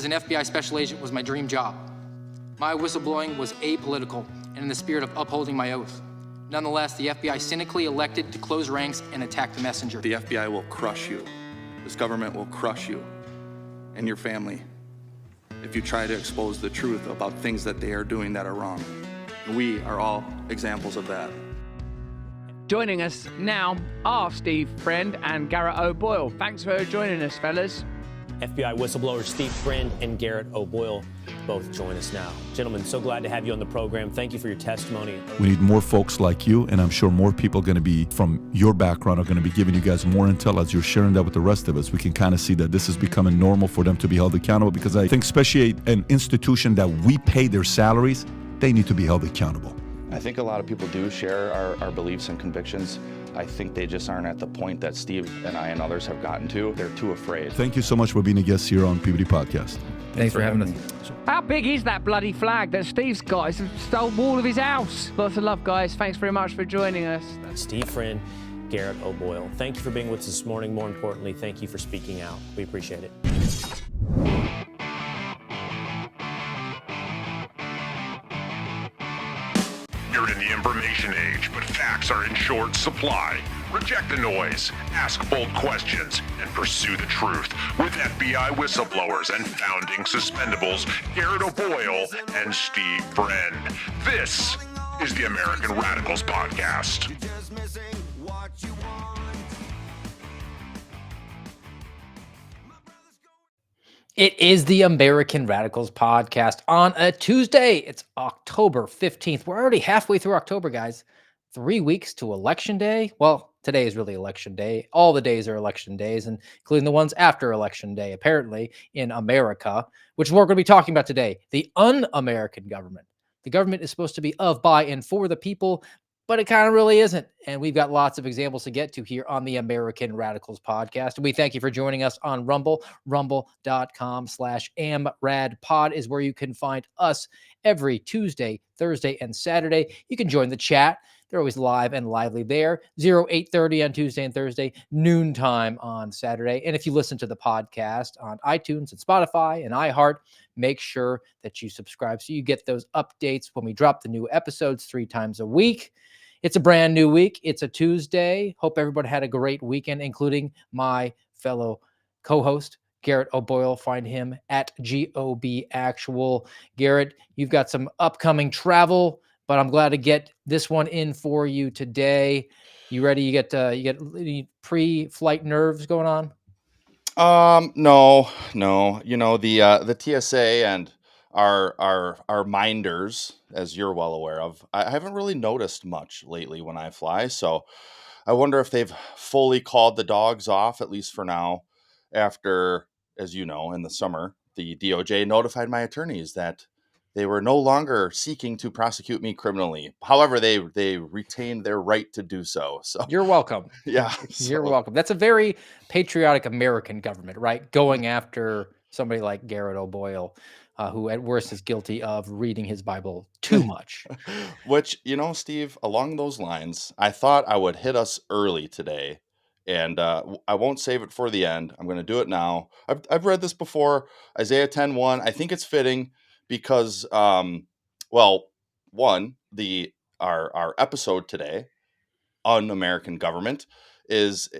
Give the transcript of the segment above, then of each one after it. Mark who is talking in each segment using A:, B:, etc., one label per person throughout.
A: as an FBI special agent was my dream job. My whistleblowing was apolitical and in the spirit of upholding my oath. Nonetheless, the FBI cynically elected to close ranks and attack the messenger.
B: The FBI will crush you. This government will crush you and your family if you try to expose the truth about things that they are doing that are wrong. We are all examples of that.
C: Joining us now are Steve Friend and Garrett O'Boyle. Thanks for joining us, fellas.
D: FBI whistleblowers Steve Friend and Garrett O'Boyle both join us now. Gentlemen, so glad to have you on the program. Thank you for your testimony.
E: We need more folks like you, and I'm sure more people are going to be from your background are going to be giving you guys more intel as you're sharing that with the rest of us. We can kind of see that this is becoming normal for them to be held accountable, because I think especially an institution that we pay their salaries, they need to be held accountable.
F: I think a lot of people do share our beliefs and convictions. I think they just aren't at the point that Steve and I and others have gotten to. They're too afraid.
E: Thank you so much for being a guest here on PBD Podcast.
A: Thanks for having us.
C: How big is that bloody flag that Steve's got? It's the stone wall of his house. Lots of love, guys. Thanks very much for joining us.
D: Steve Friend, Garrett O'Boyle, thank you for being with us this morning. More importantly, thank you for speaking out. We appreciate it.
G: You're in the information age, but facts are in short supply. Reject the noise, ask bold questions, and pursue the truth with FBI whistleblowers and founding suspendables Garrett O'Boyle and Steve Friend. This is the American Radicals Podcast.
A: It is the American Radicals Podcast on a Tuesday. It's October 15th. We're already halfway through October, guys. 3 weeks to Election Day. Well, today is really Election Day. All the days are Election days, including the ones after Election Day, apparently, in America, which we're going to be talking about today. The un-American government. The government is supposed to be of, by, and for the people, but it kind of really isn't. And we've got lots of examples to get to here on the American Radicals Podcast. And we thank you for joining us on Rumble. Rumble.com/AmRadPod is where you can find us every Tuesday, Thursday, and Saturday. You can join the chat. They're always live and lively there. 0830 on Tuesday and Thursday, noontime on Saturday. And if you listen to the podcast on iTunes and Spotify and iHeart, make sure that you subscribe so you get those updates when we drop the new episodes 3 times a week. It's a brand new week. It's a Tuesday. Hope everybody had a great weekend, including my fellow co-host, Garrett O'Boyle. Find him at GOBActual. Garrett, you've got some upcoming travel, but I'm glad to get this one in for you today. You ready? You get any pre-flight nerves going on?
F: No. You know, the TSA and our minders, as you're well aware of, I haven't really noticed much lately when I fly. So I wonder if they've fully called the dogs off, at least for now, after, as you know, in the summer, the DOJ notified my attorneys that they were no longer seeking to prosecute me criminally. However, they retained their right to do so. So
A: You're welcome.
F: yeah,
A: You're welcome. That's a very patriotic American government, right? Going after somebody like Garrett O'Boyle, who at worst is guilty of reading his Bible too much.
F: Which, you know, Steve, along those lines, I thought I would hit us early today. And I won't save it for the end. I'm going to do it now. I've read this before, Isaiah 10:1. I think it's fitting because, well, one, our episode today, Un-American Government, is,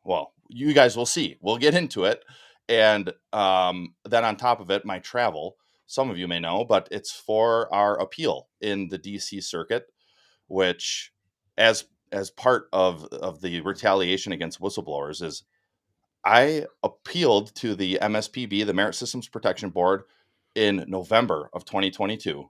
F: well, you guys will see. We'll get into it. And then on top of it, my travel, some of you may know, but it's for our appeal in the DC circuit, which as part of the retaliation against whistleblowers is I appealed to the MSPB, the Merit Systems Protection Board, in November of 2022.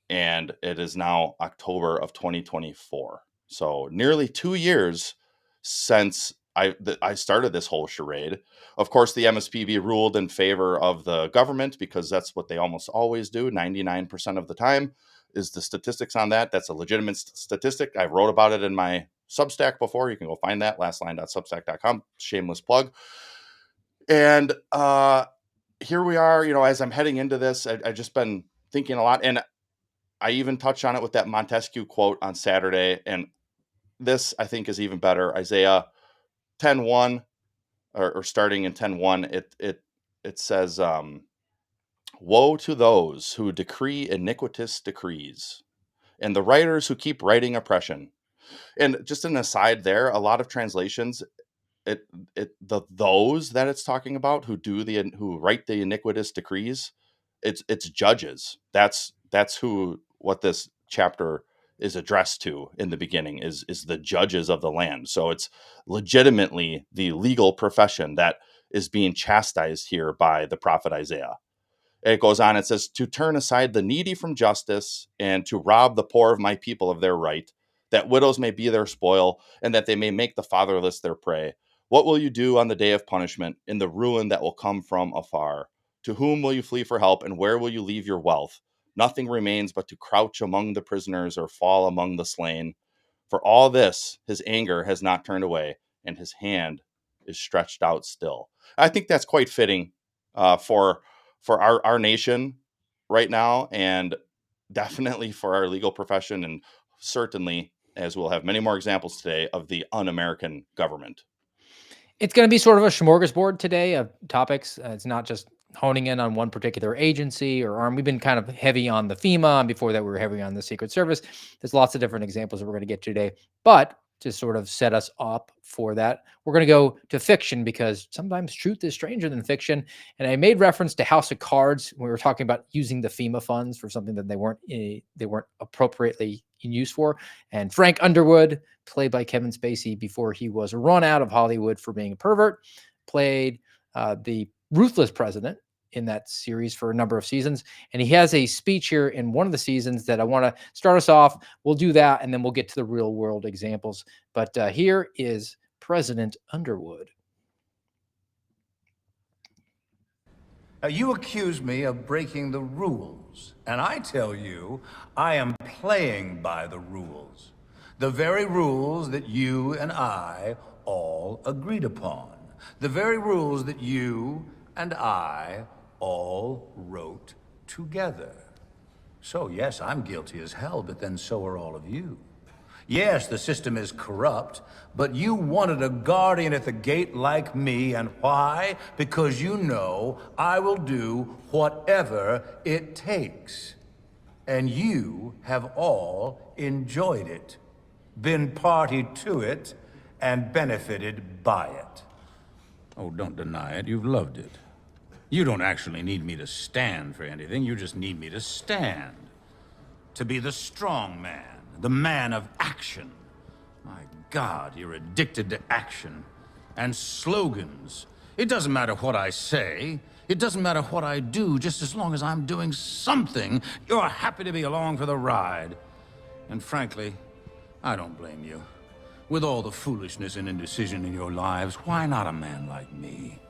F: And it is now October of 2024. So nearly 2 years since I started this whole charade. Of course, the MSPB ruled in favor of the government because that's what they almost always do. 99% of the time is the statistics on that. That's a legitimate statistic. I wrote about it in my Substack before. You can go find that, lastline.substack.com. Shameless plug. And here we are, you know, as I'm heading into this, I've just been thinking a lot. And I even touched on it with that Montesquieu quote on Saturday. And this, I think, is even better. Isaiah 10:1, or starting in 10:1, it says, Woe to those who decree iniquitous decrees, and the writers who keep writing oppression. And just an aside there, a lot of translations, it the those that it's talking about who write the iniquitous decrees, it's judges. That's who what this chapter is addressed to in the beginning is the judges of the land. So it's legitimately the legal profession that is being chastised here by the prophet Isaiah. It goes on, it says, to turn aside the needy from justice and to rob the poor of my people of their right, that widows may be their spoil and that they may make the fatherless their prey. What will you do on the day of punishment, in the ruin that will come from afar? To whom will you flee for help, and where will you leave your wealth? Nothing remains but to crouch among the prisoners or fall among the slain. For all this, his anger has not turned away, and his hand is stretched out still. I think that's quite fitting for our nation right now, and definitely for our legal profession, and certainly, as we'll have many more examples today, of the un-American government.
A: It's going to be sort of a smorgasbord today of topics. It's not just honing in on one particular agency or arm. We've been kind of heavy on the FEMA, and before that, we were heavy on the Secret Service. There's lots of different examples that we're going to get today. But to sort of set us up for that, we're going to go to fiction because sometimes truth is stranger than fiction. And I made reference to House of Cards when we were talking about using the FEMA funds for something that they weren't appropriately in use for. And Frank Underwood, played by Kevin Spacey before he was run out of Hollywood for being a pervert, played the ruthless president in that series for a number of seasons. And he has a speech here in one of the seasons that I want to start us off. We'll do that, and then we'll get to the real world examples. But here is President Underwood.
H: You accuse me of breaking the rules, and I tell you, I am playing by the rules. The very rules that you and I all agreed upon. The very rules that you and I all wrote together. So yes, I'm guilty as hell, but then so are all of you. Yes, the system is corrupt, but you wanted a guardian at the gate like me, and why? Because you know I will do whatever it takes. And you have all enjoyed it, been party to it, and benefited by it. Oh, don't deny it, you've loved it. You don't actually need me to stand for anything, you just need me to stand. To be the strong man. The man of action. My God, you're addicted to action. And slogans. It doesn't matter what I say. It doesn't matter what I do, just as long as I'm doing something, you're happy to be along for the ride. And frankly, I don't blame you. With all the foolishness and indecision in your lives, why not a man like me?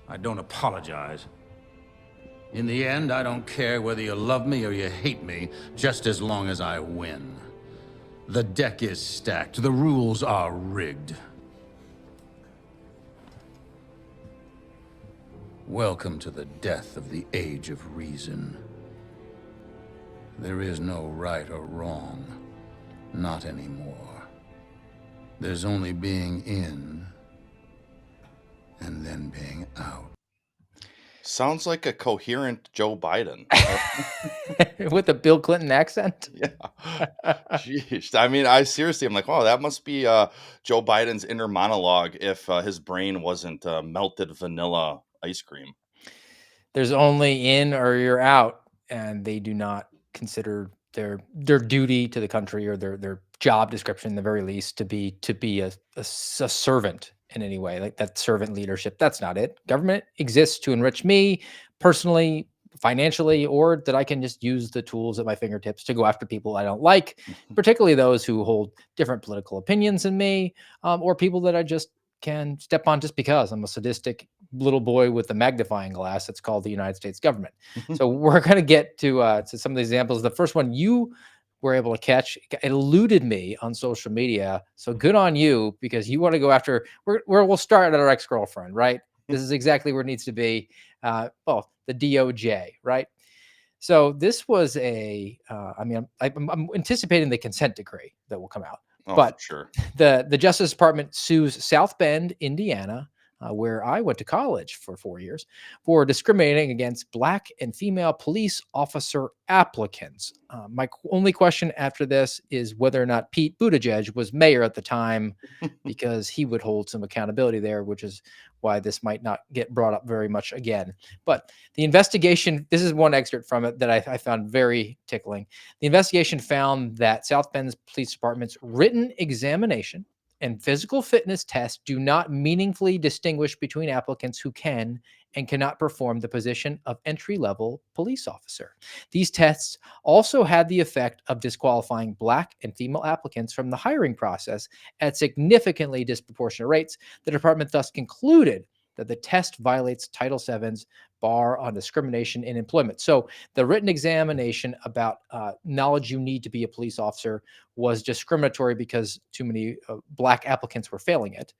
H: I don't apologize. In the end, I don't care whether you love me or you hate me, just as long as I win. The deck is stacked. The rules are rigged. Welcome to the death of the age of reason. There is no right or wrong. Not anymore. There's only being in, and then being out.
F: Sounds like a coherent Joe Biden.
A: With the Bill Clinton accent?
F: Yeah. Jeez. I mean, I'm like, oh, that must be Joe Biden's inner monologue if his brain wasn't melted vanilla ice cream.
A: There's only in or you're out, and they do not consider their duty to the country or their job description, in the very least, to be a servant in any way, like that servant leadership. That's not it. Government exists to enrich me personally, financially, or that I can just use the tools at my fingertips to go after people I don't like, particularly those who hold different political opinions than me, or people that I just can step on just because I'm a sadistic little boy with a magnifying glass that's called the United States government. So we're going to get to some of the examples. The first one you were able to catch, it eluded me on social media. So good on you, because you want to go after we'll start at our ex-girlfriend, right? This is exactly where it needs to be. The DOJ, right? So this was I'm anticipating the consent decree that will come out.
F: Oh,
A: But
F: for sure.
A: the Justice Department sues South Bend, Indiana, where I went to college for 4 years, for discriminating against Black and female police officer applicants. My only question after this is whether or not Pete Buttigieg was mayor at the time, because he would hold some accountability there, which is why this might not get brought up very much again. But the investigation, this is one excerpt from it that I found very tickling. The investigation found that South Bend's police department's written examination and physical fitness tests do not meaningfully distinguish between applicants who can and cannot perform the position of entry level police officer. These tests also had the effect of disqualifying Black and female applicants from the hiring process at significantly disproportionate rates. The department thus concluded that the test violates Title VII's bar on discrimination in employment. So the written examination about knowledge you need to be a police officer was discriminatory because too many Black applicants were failing it.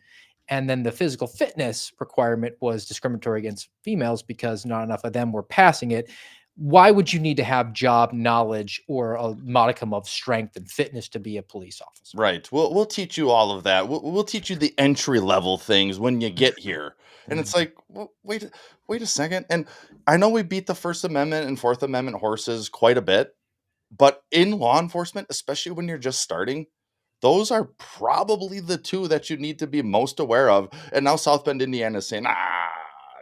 A: And then the physical fitness requirement was discriminatory against females because not enough of them were passing it. Why would you need to have job knowledge or a modicum of strength and fitness to be a police officer?
F: Right. We'll teach you all of that. We'll teach you the entry level things when you get here. And it's like, wait a second. And I know we beat the First Amendment and Fourth Amendment horses quite a bit, but in law enforcement, especially when you're just starting, those are probably the two that you need to be most aware of. And now South Bend, Indiana is saying,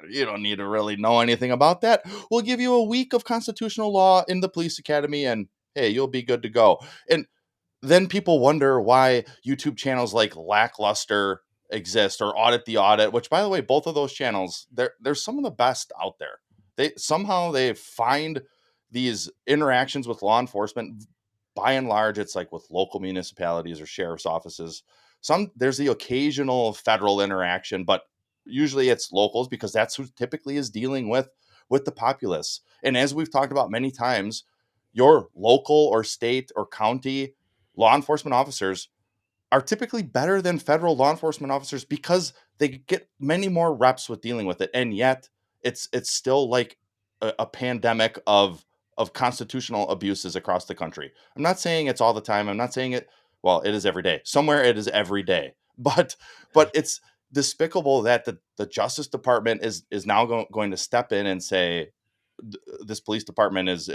F: you don't need to really know anything about that. We'll give you a week of constitutional law in the police academy, and hey, you'll be good to go. And then people wonder why YouTube channels like Lackluster exist, or Audit the Audit, which, by the way, both of those channels, they're some of the best out there. They find these interactions with law enforcement. By and large, it's like with local municipalities or sheriff's offices. There's the occasional federal interaction, but usually it's locals, because that's who typically is dealing with the populace. And as we've talked about many times, your local or state or county law enforcement officers are typically better than federal law enforcement officers because they get many more reps with dealing with it. And yet it's still like a pandemic of constitutional abuses across the country. I'm not saying it's all the time. I'm not saying it, well, it is every day. Somewhere it is every day. But it's despicable that the Justice Department is now going to step in and say this police department is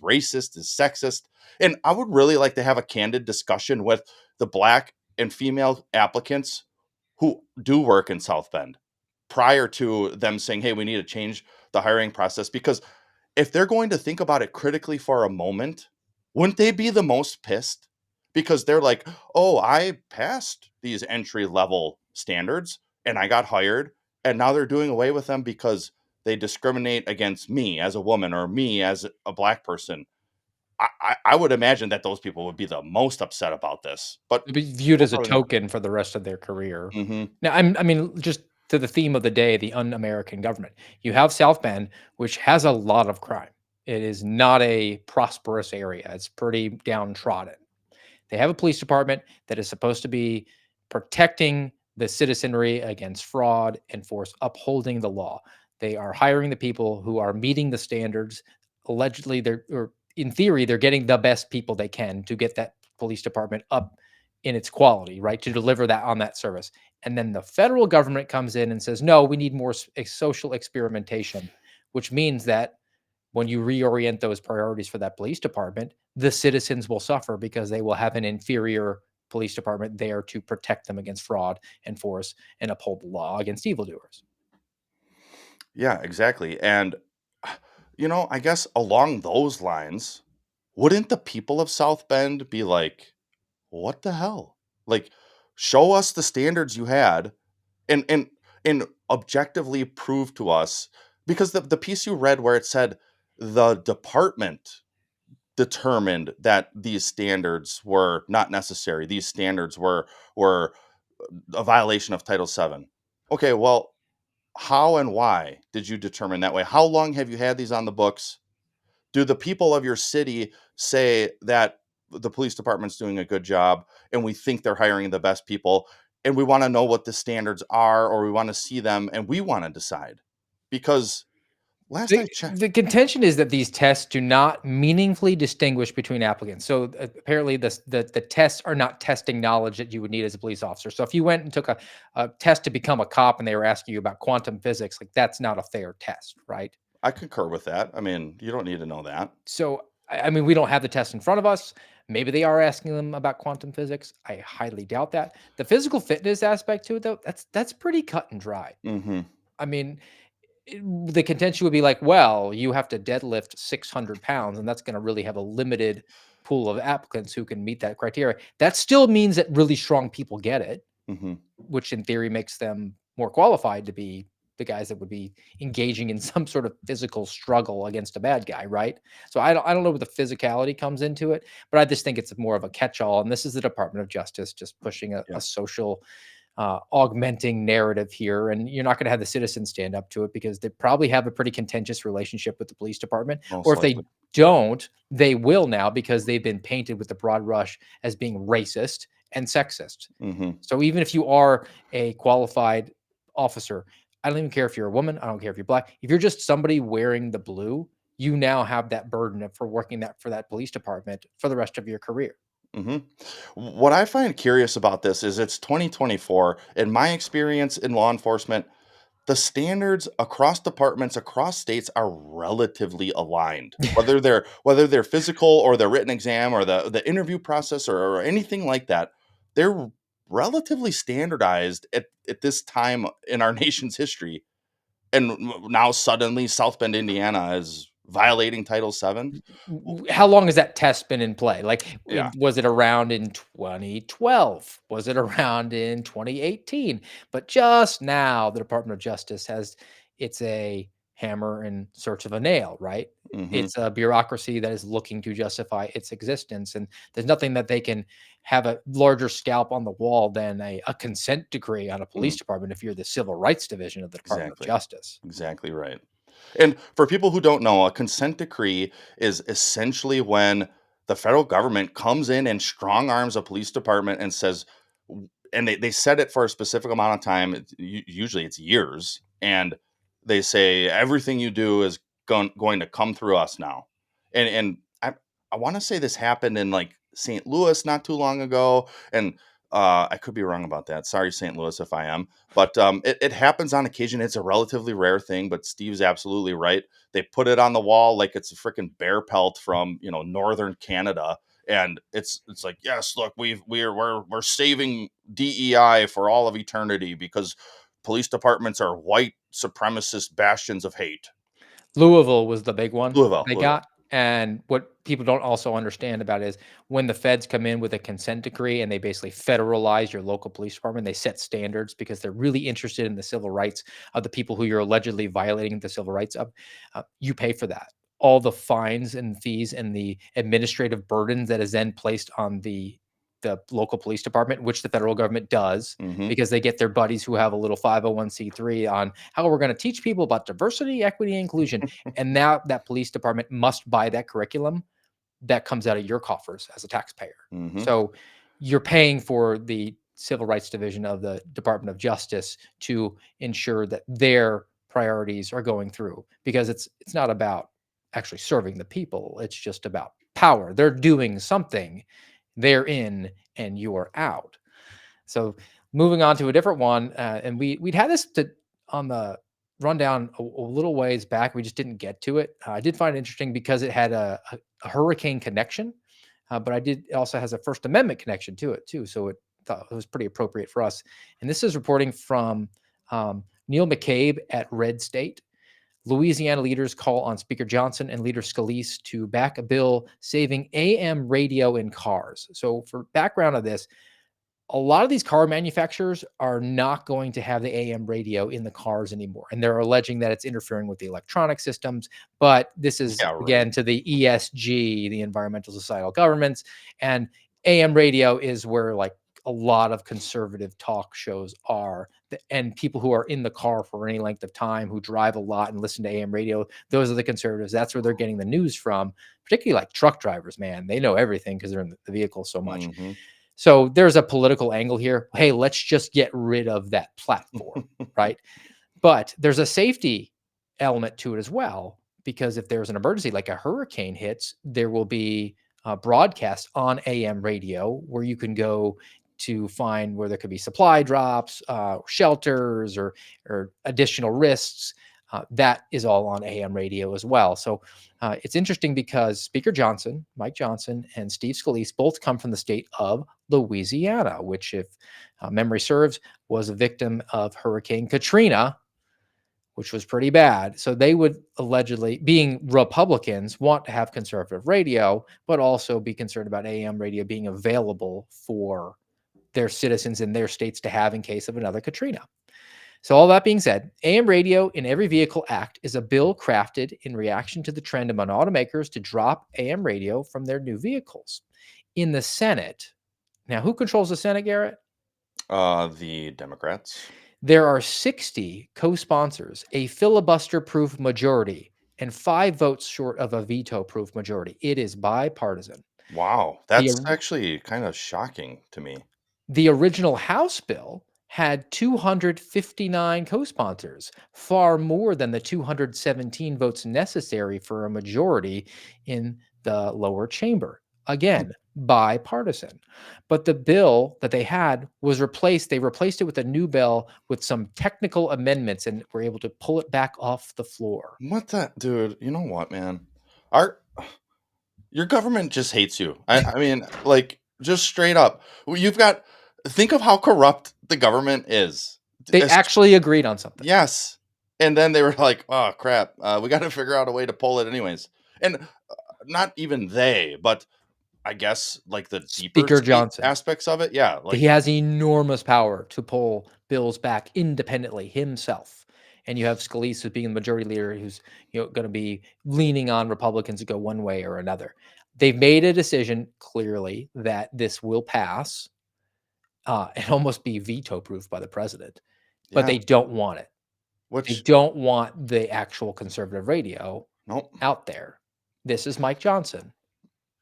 F: racist, is sexist. And I would really like to have a candid discussion with the Black and female applicants who do work in South Bend prior to them saying, hey, we need to change the hiring process. Because if they're going to think about it critically for a moment, wouldn't they be the most pissed? Because they're like, oh, I passed these entry level standards and I got hired, and now they're doing away with them because they discriminate against me as a woman or me as a Black person. I would imagine that those people would be the most upset about this. But
A: To be viewed
F: we'll
A: as a
F: probably,
A: token for the rest of their career.
F: hmm
A: Now, I mean, just to the theme of the day, the un-American government. You have South Bend, which has a lot of crime. It is not a prosperous area. It's pretty downtrodden. They have a police department that is supposed to be protecting the citizenry against fraud and force upholding the law. They are hiring the people who are meeting the standards. Allegedly, or in theory, they're getting the best people they can to get that police department up in its quality, right? To deliver that on that service. And then the federal government comes in and says, no, we need more social experimentation, which means that when you reorient those priorities for that police department, the citizens will suffer because they will have an inferior police department there to protect them against fraud, enforce, and uphold the law against evildoers.
F: yeah, exactly. And I guess along those lines, wouldn't the people of South Bend be like, what the hell? Like, show us the standards you had, and objectively prove to us, because the piece you read where it said the department determined that these standards were not necessary. These standards were a violation of Title VII. Okay, well, how and why did you determine that way? How long have you had these on the books? Do the people of your city say that the police department's doing a good job and we think they're hiring the best people, and we want to know what the standards are, or we want to see them and we want to decide? Because last I
A: The
F: checked.
A: the contention is that these tests do not meaningfully distinguish between applicants. So, apparently the tests are not testing knowledge that you would need as a police officer. So if you went and took a test to become a cop and they were asking you about quantum physics, like, that's not a fair test, right?
F: I concur with that. I mean, you don't need to know that.
A: So, I mean, we don't have the test in front of us. Maybe they are asking them about quantum physics. I highly doubt that. The physical fitness aspect to it, though, that's pretty cut and dry.
F: Hmm.
A: I mean, the contention would be like, well, you have to deadlift 600 pounds, and that's going to really have a limited pool of applicants who can meet that criteria. That still means that really strong people get it,
F: Hmm.
A: which in theory makes them more qualified to be the guys that would be engaging in some sort of physical struggle against a bad guy, right? So I don't know where the physicality comes into it, but I just think it's more of a catch-all. And this is the Department of Justice just pushing a
F: Yeah.
A: social augmenting narrative here, and you're not going to have the citizens stand up to it because they probably have a pretty contentious relationship with the police department. Or
F: Most
A: if they
F: likely.
A: don't, they will now because they've been painted with the broad brush as being racist and sexist.
F: Hmm.
A: So even if you are a qualified officer, I don't even care if you're a woman, I don't care if you're black. If you're just somebody wearing the blue, you now have that burden for working that for that police department for the rest of your career.
F: Hmm. What I find curious about this is it's 2024. In my experience in law enforcement, the standards across departments, across states are relatively aligned. Whether they're physical or their written exam or the interview process or anything like that, they're relatively standardized at this time in our nation's history. And now suddenly South Bend, Indiana is violating Title VII.
A: How long has that test been in play? Like,
F: Yeah.
A: was it around in 2012? Was it around in 2018? But just now, the Department of Justice has it's a hammer in search of a nail, right?
F: Hmm.
A: It's a bureaucracy that is looking to justify its existence, and there's nothing that they can have a larger scalp on the wall than a consent decree on a police department if you're the civil rights division of the Department of
F: Exactly.
A: Justice.
F: Exactly right. And for people who don't know, a consent decree is essentially when the federal government comes in and strong arms a police department and says, and they set it for a specific amount of time. Usually it's years. And they say, everything you do is going to come through us now. And I want to say this happened in like St. Louis not too long ago. And I could be wrong about that. Sorry, St. Louis, if I am. But it happens on occasion. It's a relatively rare thing, but Steve's absolutely right. They put it on the wall like it's a freaking bear pelt from northern Canada, and it's like, yes, look, we're saving DEI for all of eternity because police departments are white supremacist bastions of hate.
A: Louisville was the big one they
F: Louisville.
A: got, and what people don't also understand about is when the feds come in with a consent decree and they basically federalize your local police department, they set standards because they're really interested in the civil rights of the people who you're allegedly violating the civil rights of. You pay for that. All the fines and fees and the administrative burdens that is then placed on the local police department, which the federal government does,
F: Hmm.
A: because they get their buddies who have a little 501(c)(3) on how we're going to teach people about diversity, equity, and inclusion. And now that police department must buy that curriculum that comes out of your coffers as a taxpayer.
F: Hmm.
A: So you're paying for the civil rights division of the Department of Justice to ensure that their priorities are going through, because it's not about actually serving the people. It's just about power. They're doing something. They're in and you're out. So moving on to a different one, and we'd had this on the rundown a little ways back. We just didn't get to it. I did find it interesting because it had a hurricane connection, but it also has a First Amendment connection to it too. So it thought it was pretty appropriate for us. And this is reporting from Neil McCabe at Red State. Louisiana leaders call on Speaker Johnson and Leader Scalise to back a bill saving AM radio in cars. So, for background of this, a lot of these car manufacturers are not going to have the AM radio in the cars anymore. And they're alleging that it's interfering with the electronic systems. But this is,
F: Yeah, right.
A: again, to the ESG, the environmental societal governments. And AM radio is where like a lot of conservative talk shows are. And people who are in the car for any length of time, who drive a lot and listen to AM radio, those are the conservatives. That's where they're getting the news from, particularly like truck drivers, man. They know everything because they're in the vehicle so much.
F: Hmm.
A: So there's a political angle here. Hey, let's just get rid of that platform, right? But there's a safety element to it as well, because if there's an emergency like a hurricane hits, there will be broadcasts on AM radio where you can go to find where there could be supply drops, shelters, or additional risks. That is all on AM radio as well. So it's interesting because Speaker Johnson, Mike Johnson, and Steve Scalise both come from the state of Louisiana, which, if memory serves, was a victim of Hurricane Katrina, which was pretty bad. So they would allegedly, being Republicans, want to have conservative radio, but also be concerned about AM radio being available for their citizens in their states to have in case of another Katrina. So all that being said, AM Radio in Every Vehicle Act is a bill crafted in reaction to the trend among automakers to drop AM radio from their new vehicles. In the Senate, now who controls the Senate, Garrett?
F: The Democrats.
A: There are 60 co-sponsors, a filibuster-proof majority, and 5 votes short of a veto-proof majority. It is bipartisan.
F: Wow,
A: The
F: that's actually kind of shocking to me.
A: The original House bill had 259 co-sponsors, far more than the 217 votes necessary for a majority in the lower chamber. Again, bipartisan. But the bill that they had was replaced. They replaced it with a new bill with some technical amendments and were able to pull it back off the floor.
F: What the dude? You know what, man? Our your government just hates you. I mean, like, just straight up. You've got think of how corrupt the government is.
A: They
F: It's-
A: actually agreed on something.
F: yes, and then they were like, "Oh crap, we got to figure out a way to pull it anyways." And not even they, but I guess like the deeper
A: Speaker
F: state
A: Johnson.
F: aspects of it. Yeah, like
A: He has enormous power to pull bills back independently himself. And you have Scalise, who's being the majority leader, who's going to be leaning on Republicans to go one way or another. They've made a decision clearly that this will pass and almost be veto-proof by the president, but
F: yeah,
A: they don't want it. They
F: which
A: don't want the actual conservative radio
F: nope,
A: out there. This is Mike Johnson,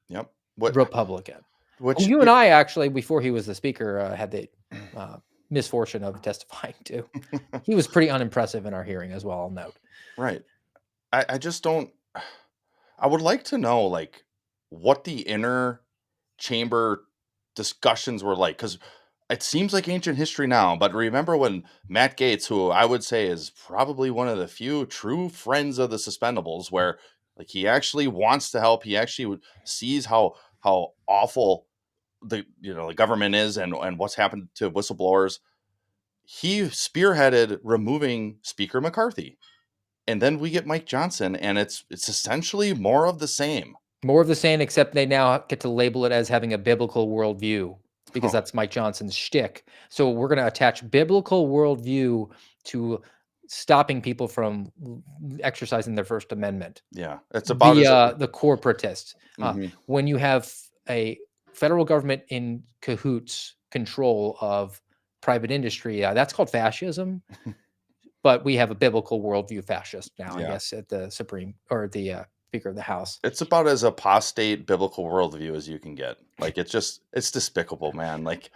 F: yep, what
A: Republican.
F: which
A: You and I actually, before he was the speaker, had the misfortune of testifying to. He was pretty unimpressive in our hearing as well, I'll note.
F: right. I just don't. I would like to know like what the inner chamber discussions were like because it seems like ancient history now. But remember when Matt Gaetz, who I would say is probably one of the few true friends of the Suspendables, where like he actually wants to help, he actually sees how awful the government is and what's happened to whistleblowers. He spearheaded removing Speaker McCarthy. And then we get Mike Johnson, and it's essentially more of the same.
A: More of the same, except they now get to label it as having a biblical worldview because
F: Huh.
A: that's Mike Johnson's shtick. So we're going to attach biblical worldview to stopping people from exercising their First Amendment.
F: Yeah, it's about
A: The corporatists.
F: Mhm.
A: When you have a federal government in cahoots control of private industry, that's called fascism. But we have a biblical worldview fascist now, I
F: Yeah.
A: guess, at the Supreme or the Speaker of the House.
F: It's about as apostate biblical worldview as you can get. Like it's despicable, man. Like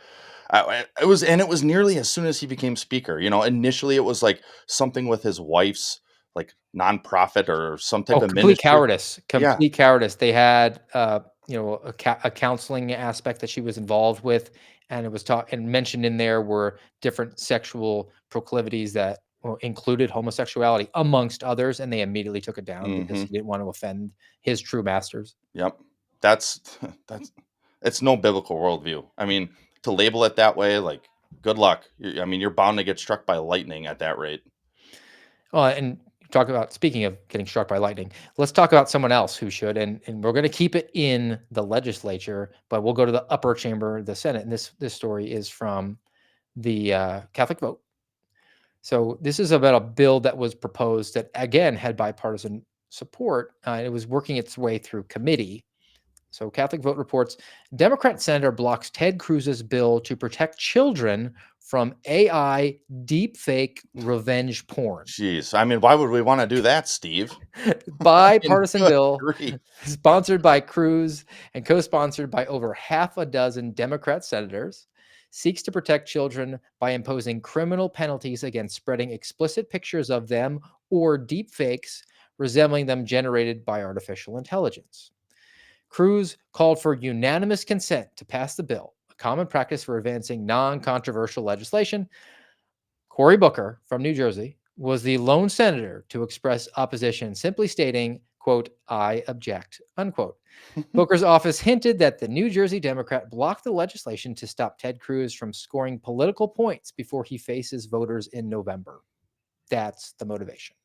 F: it was nearly as soon as he became speaker. Initially it was like something with his wife's like nonprofit or some type
A: Oh,
F: of
A: complete
F: ministry.
A: cowardice!
F: Yeah.
A: Complete cowardice. They had, a counseling aspect that she was involved with, and it was taught and mentioned in there were different sexual proclivities that included homosexuality, amongst others, and they immediately took it down because he
F: Mhm.
A: didn't want to offend his true masters.
F: Yep. That's that's it's no biblical worldview. I mean, to label it that way, like good luck. I mean, you're bound to get struck by lightning at that rate.
A: And talk about speaking of getting struck by lightning, let's talk about someone else who should, and we're going to keep it in the legislature, but we'll go to the upper chamber, the Senate. And this story is from the Catholic Vote. So this is about a bill that was proposed that again had bipartisan support. It was working its way through committee. So Catholic Vote reports Democrat senator blocks Ted Cruz's bill to protect children from AI deepfake revenge porn.
F: Jeez. I mean, why would we want to do that, Steve?
A: Bipartisan
F: Good
A: bill
F: grief.
A: sponsored by Cruz and co-sponsored by over half a dozen Democrat senators. seeks to protect children by imposing criminal penalties against spreading explicit pictures of them or deepfakes resembling them generated by artificial intelligence. Cruz called for unanimous consent to pass the bill, a common practice for advancing non controversial legislation. Cory Booker from New Jersey was the lone senator to express opposition, simply stating, quote, "I object," unquote. Booker's office hinted that the New Jersey Democrat blocked the legislation to stop Ted Cruz from scoring political points before he faces voters in November. That's the motivation.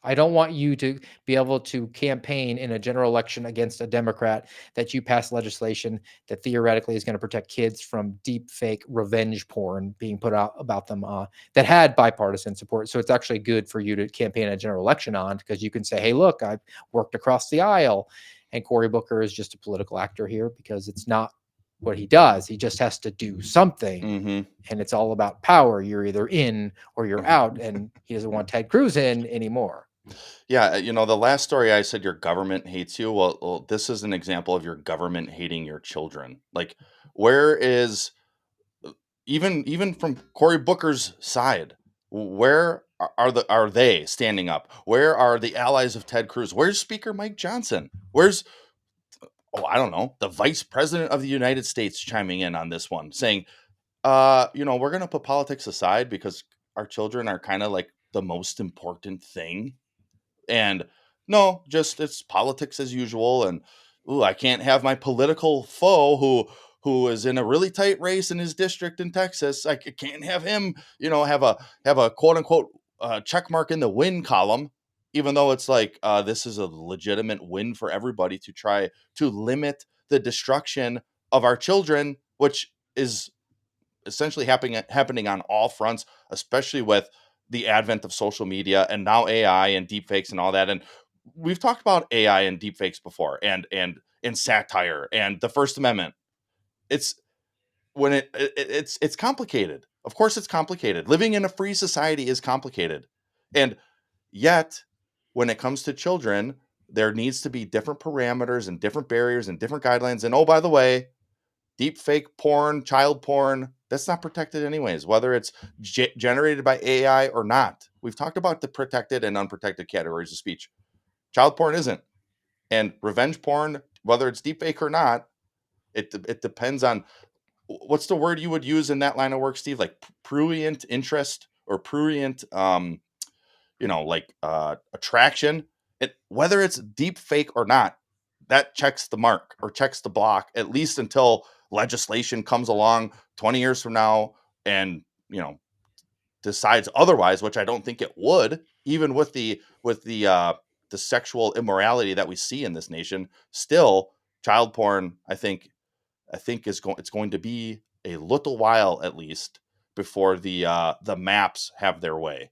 A: I don't want you to be able to campaign in a general election against a Democrat that you pass legislation that theoretically is going to protect kids from deep fake revenge porn being put out about them that had bipartisan support. So it's actually good for you to campaign a general election on because you can say, hey, look, I've worked across the aisle. And Cory Booker is just a political actor here because it's not what he does. He just has to do something.
F: Mm-hmm.
A: And it's all about power. You're either in or you're out. And he doesn't want Ted Cruz in anymore.
F: Yeah, the last story I said your government hates you. Well, this is an example of your government hating your children. Like, where is even from Cory Booker's side? Where are they standing up? Where are the allies of Ted Cruz? Where's Speaker Mike Johnson? Where's I don't know, the Vice President of the United States chiming in on this one, saying, we're gonna put politics aside because our children are kind of like the most important thing. And no, just it's politics as usual. And ooh, I can't have my political foe who is in a really tight race in his district in Texas. Can't have him, have a quote unquote check mark in the win column, even though it's like this is a legitimate win for everybody to try to limit the destruction of our children, which is essentially happening on all fronts, especially with the advent of social media and now AI and deepfakes and all that. And we've talked about AI and deepfakes before, and satire and the First Amendment. It's when it's complicated. Of course, it's complicated. Living in a free society is complicated, and yet when it comes to children, there needs to be different parameters and different barriers and different guidelines. And oh, by the way, deep fake porn, child porn, that's not protected anyways, whether it's generated by AI or not. We've talked about the protected and unprotected categories of speech. Child porn isn't. And revenge porn, whether it's deep fake or not, it depends on what's the word you would use in that line of work, Steve? Like prurient interest or prurient attraction. Whether it's deep fake or not, that checks the mark or checks the block, at least until legislation comes along 20 years from now and decides otherwise, which I don't think it would, even with the sexual immorality that we see in this nation. Still, child porn, I think it's going to be a little while at least before the maps have their way.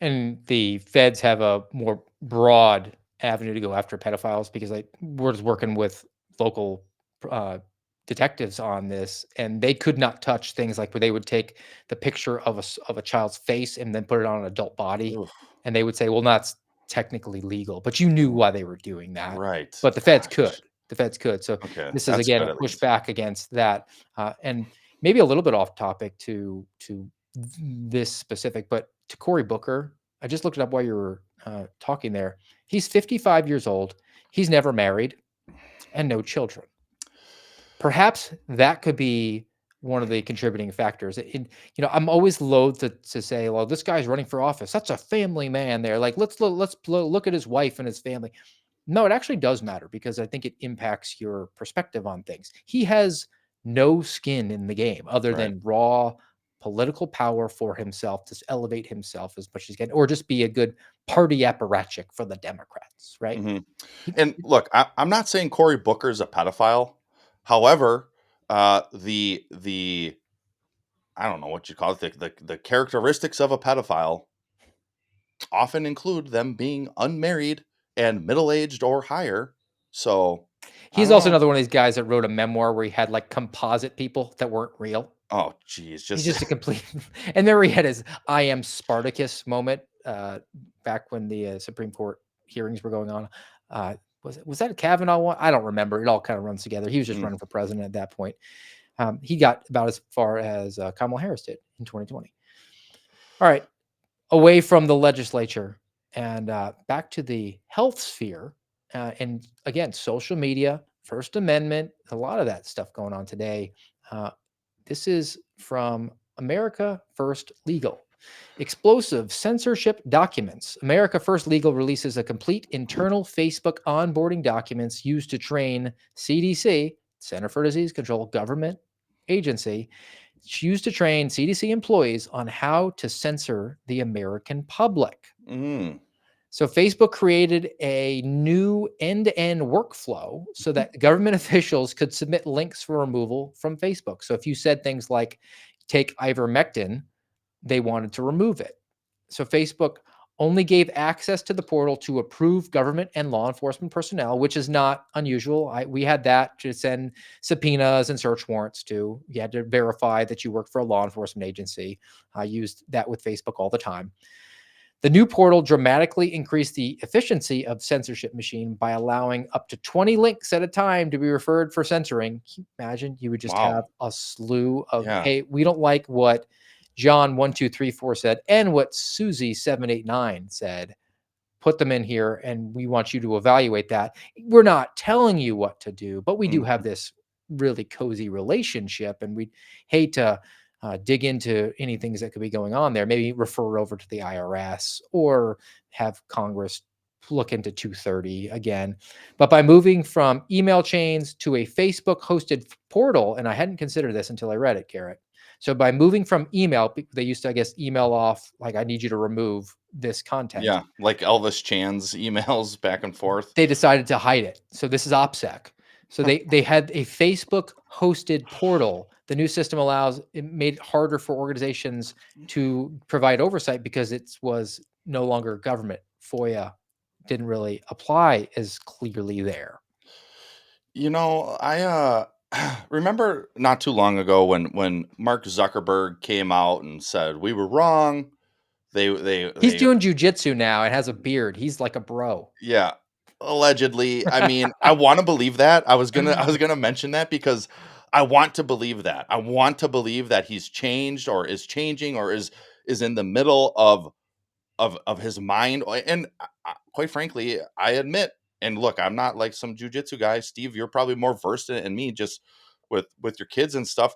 A: And the feds have a more broad avenue to go after pedophiles because we're just working with local uh, detectives on this, and they could not touch things like where they would take the picture of of a child's face and then put it on an adult body,
F: Oof.
A: and they would say, "Well, that's technically legal," but you knew why they were doing that.
F: Right.
A: But the feds could.
F: Gosh.
A: The feds could. So
F: Okay.
A: this is
F: That's
A: again
F: good
A: a
F: at least.
A: pushback against that, and maybe a little bit off topic to this specific, but to Cory Booker, I just looked it up while you were talking there. He's 55 years old. He's never married and no children. Perhaps that could be one of the contributing factors. I'm always loath to say, well, this guy's running for office. That's a family man there. Like, let's look at his wife and his family. No, it actually does matter because I think it impacts your perspective on things. He has no skin in the game other
F: Right.
A: than raw political power for himself to elevate himself as much as he can, or just be a good party apparatchik for the Democrats, right?
F: Hmm.
A: He-
F: And look, I'm not saying Cory Booker's a pedophile. However, the I don't know what you call it, the characteristics of a pedophile often include them being unmarried and middle aged or higher. So I
A: He's
F: don't
A: also
F: know.
A: another one of these guys that wrote a memoir where he had like composite people that weren't real.
F: Oh, geez,
A: He's
F: just
A: just a complete and then he had his "I am Spartacus" moment, back when the, Supreme Court hearings were going on. Was that a Kavanaugh one? I don't remember. It all kinda runs together. He was just
F: mm,
A: running for president at that point. He got about as far as Kamala Harris did in 2020. All right, away from the legislature and back to the health sphere. And again, social media, First Amendment, a lot of that stuff going on today. Uh, this is from America First Legal. Explosive censorship documents. America First Legal releases a complete internal Facebook onboarding documents used to train CDC, Center for Disease Control, government agency, used to train CDC employees on how to censor the American public.
F: Mm.
A: So Facebook created a new end-to-end workflow so that government officials could submit links for removal from Facebook. So if you said things like take ivermectin, they wanted to remove it. So Facebook only gave access to the portal to approved government and law enforcement personnel, which is not unusual. We had that to send subpoenas and search warrants to. You had to verify that you worked for a law enforcement agency. I used that with Facebook all the time. The new portal dramatically increased the efficiency of censorship machine by allowing up to 20 links at a time to be referred for censoring. Can you imagine? You would just have
F: Wow.
A: a slew of,
F: Yeah.
A: hey, we don't like what John 1234 said and what Susie 789 said. Put them in here and we want you to evaluate that. We're not telling you what to do, but we do have
F: Mhm.
A: this really cozy relationship and we hate to dig into any things that could be going on there. Maybe refer over to the IRS or have Congress look into 230 again. But by moving from email chains to a Facebook hosted portal, and I hadn't considered this until I read it, Garrett. So by moving from email, they used to, I guess, email off like, I need you to remove this content.
F: Yeah, like Elvis Chan's emails back and forth.
A: They decided to hide it. So this is OPSEC. So they had a Facebook hosted portal. The new system allows it made it harder for organizations to provide oversight because it was no longer government. FOIA didn't really apply as clearly there.
F: I remember not too long ago when Mark Zuckerberg came out and said we were wrong.
A: He's
F: They
A: doing jujitsu now and has a beard. He's like a bro.
F: Yeah, allegedly. I mean, I want to believe that. I was gonna mention that because I want to believe that. I want to believe that he's changed or is changing or is in the middle of his mind. And quite frankly, I admit. And look, I'm not like some jujitsu guy. Steve, you're probably more versed in it than me, just with your kids and stuff.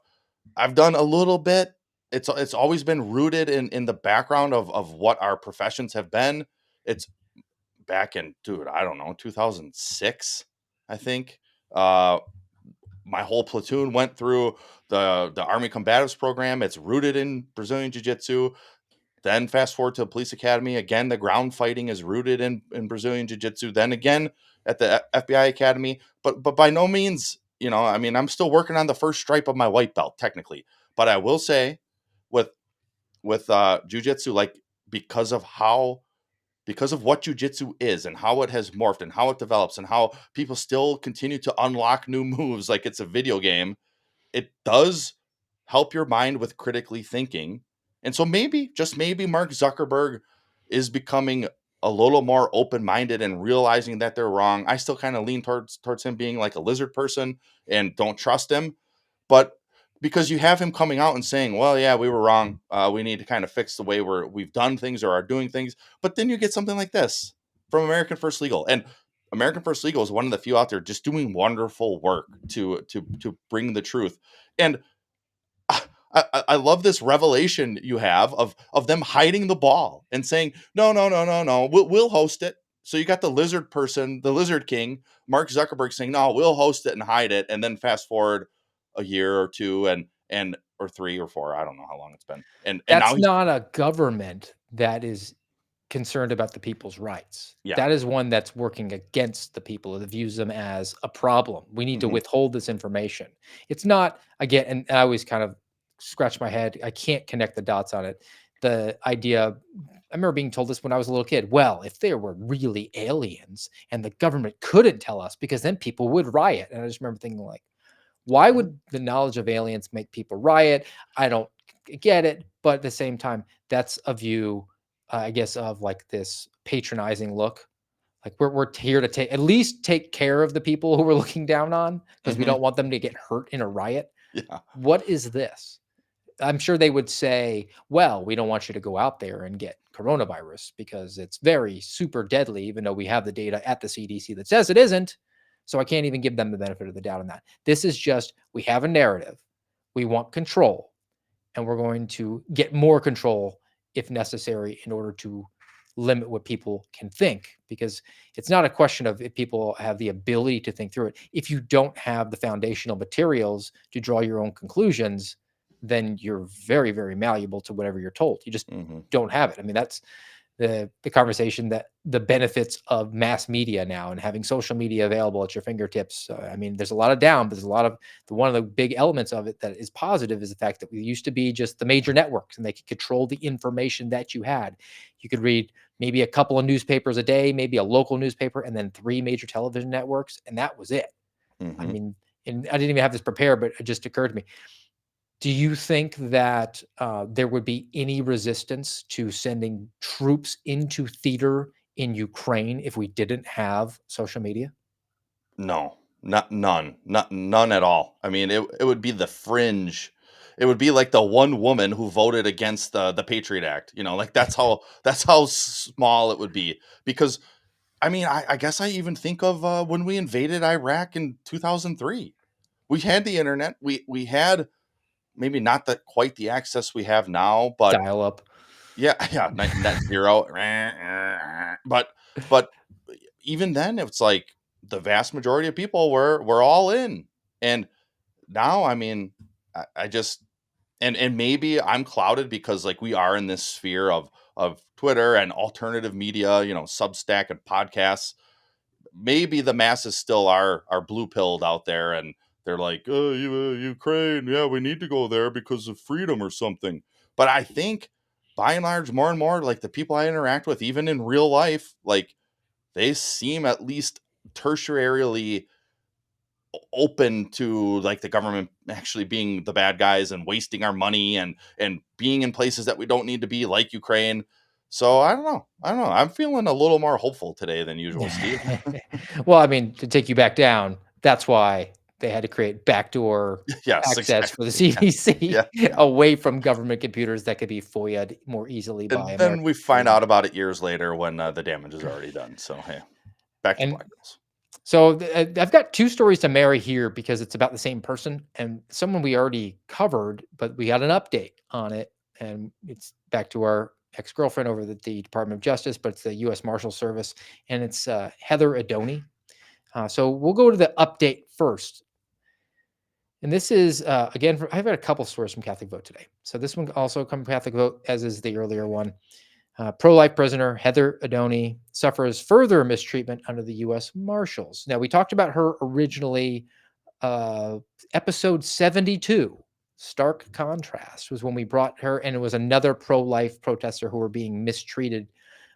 F: I've done a little bit. It's always been rooted in the background of what our professions have been. It's back in, dude, I don't know, 2006, I think. Uh, my whole platoon went through the Army Combatives program. It's rooted in Brazilian Jiu Jitsu. Then fast forward to police academy. Again, the ground fighting is rooted in Brazilian Jiu Jitsu. Then again at the FBI Academy. But by no means, I mean, I'm still working on the first stripe of my white belt, technically. But I will say with Jiu Jitsu, like, because of how because of what jujitsu is and how it has morphed and how it develops and how people still continue to unlock new moves like it's a video game, it does help your mind with critically thinking. And so maybe, just maybe, Mark Zuckerberg is becoming a little more open-minded and realizing that they're wrong. I still kind of lean towards him being like a lizard person and don't trust him. But because you have him coming out and saying, well, yeah, we were wrong. We need to kind of fix the way we've done things or are doing things. But then you get something like this from American First Legal. And American First Legal is one of the few out there just doing wonderful work to bring the truth. And I love this revelation you have of them hiding the ball and saying, no, no, no, no, no, we'll host it. So you got the lizard person, the lizard king, Mark Zuckerberg saying, no, we'll host it and hide it. And then fast forward a year or two and or 3 or 4, I don't know how long it's been. And now
A: That's
F: he's,
A: not a government that is concerned about the people's rights.
F: yeah.
A: That is one that's working against the people that views them as a problem. We need to
F: Mhm.
A: withhold this information. It's not, again, and I always kind of scratch my head. I can't connect the dots on it. The idea, I remember being told this when I was a little kid. Well, if there were really aliens and the government couldn't tell us because then people would riot. And I just remember thinking like, why would the knowledge of aliens make people riot? I don't get it, but at the same time, that's a view, I guess, of like this patronizing look. Like we're here to take at least take care of the people who we're looking down on because we
F: Mhm.
A: don't want them to get hurt in a riot.
F: Yeah.
A: What is this? I'm sure they would say, well, we don't want you to go out there and get coronavirus because it's very super deadly, even though we have the data at the CDC that says it isn't. So I can't even give them the benefit of the doubt on that. This is just, we have a narrative. We want control, and we're going to get more control if necessary in order to limit what people can think, because it's not a question of if people have the ability to think through it. If you don't have the foundational materials to draw your own conclusions, then you're very, very malleable to whatever you're told. You just
F: Hmm.
A: don't have it. I mean, that's the conversation, that the benefits of mass media now and having social media available at your fingertips. I mean, there's a lot of down, but there's a lot of one of the big elements of it that is positive is the fact that we used to be just the major networks and they could control the information that you had. You could read maybe a couple of newspapers a day, maybe a local newspaper, and then 3 major television networks, and that was it. I
F: Hmm.
A: mean, and I didn't even have this prepared, but it just occurred to me. Do you think that there would be any resistance to sending troops into theater in Ukraine if we didn't have social media?
F: No, none at all. I mean, it would be the fringe. It would be like the one woman who voted against the Patriot Act. Like that's how small it would be. Because I mean, I guess I even think of when we invaded Iraq in 2003. We had the internet. We had maybe not the quite the access we have now, but
A: Dial up.
F: yeah, yeah, net zero. But but even then, it's like the vast majority of people were all in, and now, I mean, I just and maybe I'm clouded because like we are in this sphere of Twitter and alternative media, Substack and podcasts. Maybe the masses still are blue pilled out there, and they're like, oh, Ukraine, yeah, we need to go there because of freedom or something. But I think by and large, more and more, like the people I interact with, even in real life, like they seem at least tertiarily open to like the government actually being the bad guys and wasting our money and being in places that we don't need to be, like Ukraine. So I don't know, I'm feeling a little more hopeful today than usual, Steve.
A: Well, I mean, to take you back down, that's why they had to create backdoor
F: Yes,
A: access for the
F: exactly. Yeah,
A: CDC
F: yeah, yeah.
A: away from government computers that could be FOIA'd more easily by
F: And then
A: American
F: we find
A: citizens.
F: out about it years later when the damage is already done. So hey, back to
A: And
F: Black Girls.
A: so I've got 2 stories to marry here because it's about the same person and someone we already covered, but we got an update on it, and it's back to our ex-girlfriend over at the Department of Justice, but it's the U.S. Marshal Service, and it's Heather Adoni. So we'll go to the update first. And this is, again, I've got a couple stories from Catholic Vote today. So this one also comes from Catholic Vote, as is the earlier one. Pro-life prisoner Heather Adoni suffers further mistreatment under the U.S. Marshals. Now, we talked about her originally, uh, episode 72. Stark contrast was when we brought her, and it was another pro-life protester who were being mistreated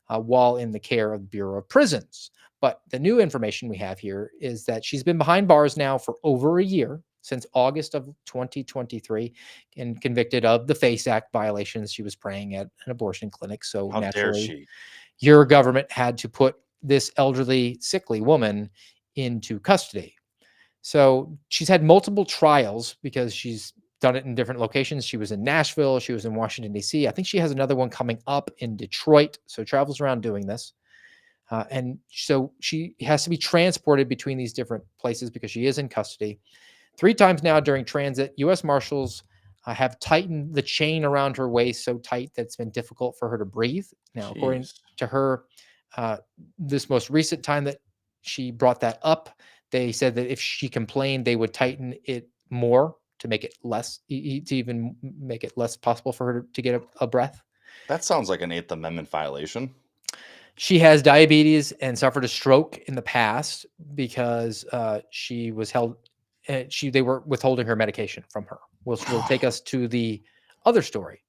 A: while in the care of the Bureau of Prisons. But the new information we have here is that she's been behind bars now for over a year, since August of 2023, and convicted of the FACE Act violations. She was praying at an abortion clinic. So
F: How dare
A: naturally,
F: she?
A: your government had to put this elderly, sickly woman into custody. So she's had multiple trials because she's done it in different locations. She was in Nashville, she was in Washington, D.C. I think she has another one coming up in Detroit. So travels around doing this. And so she has to be transported between these different places because she is in custody. 3 times now during transit, U.S. Marshals have tightened the chain around her waist so tight that it's been difficult for her to breathe. Now, according
F: Jeez.
A: to her, uh, this most recent time that she brought that up, they said that if she complained, they would tighten it more to make it less, to even make it less possible for her to get a breath.
F: That sounds like an Eighth Amendment violation.
A: She has diabetes and suffered a stroke in the past because she was held. They were withholding her medication from her. Which will take us to the other story.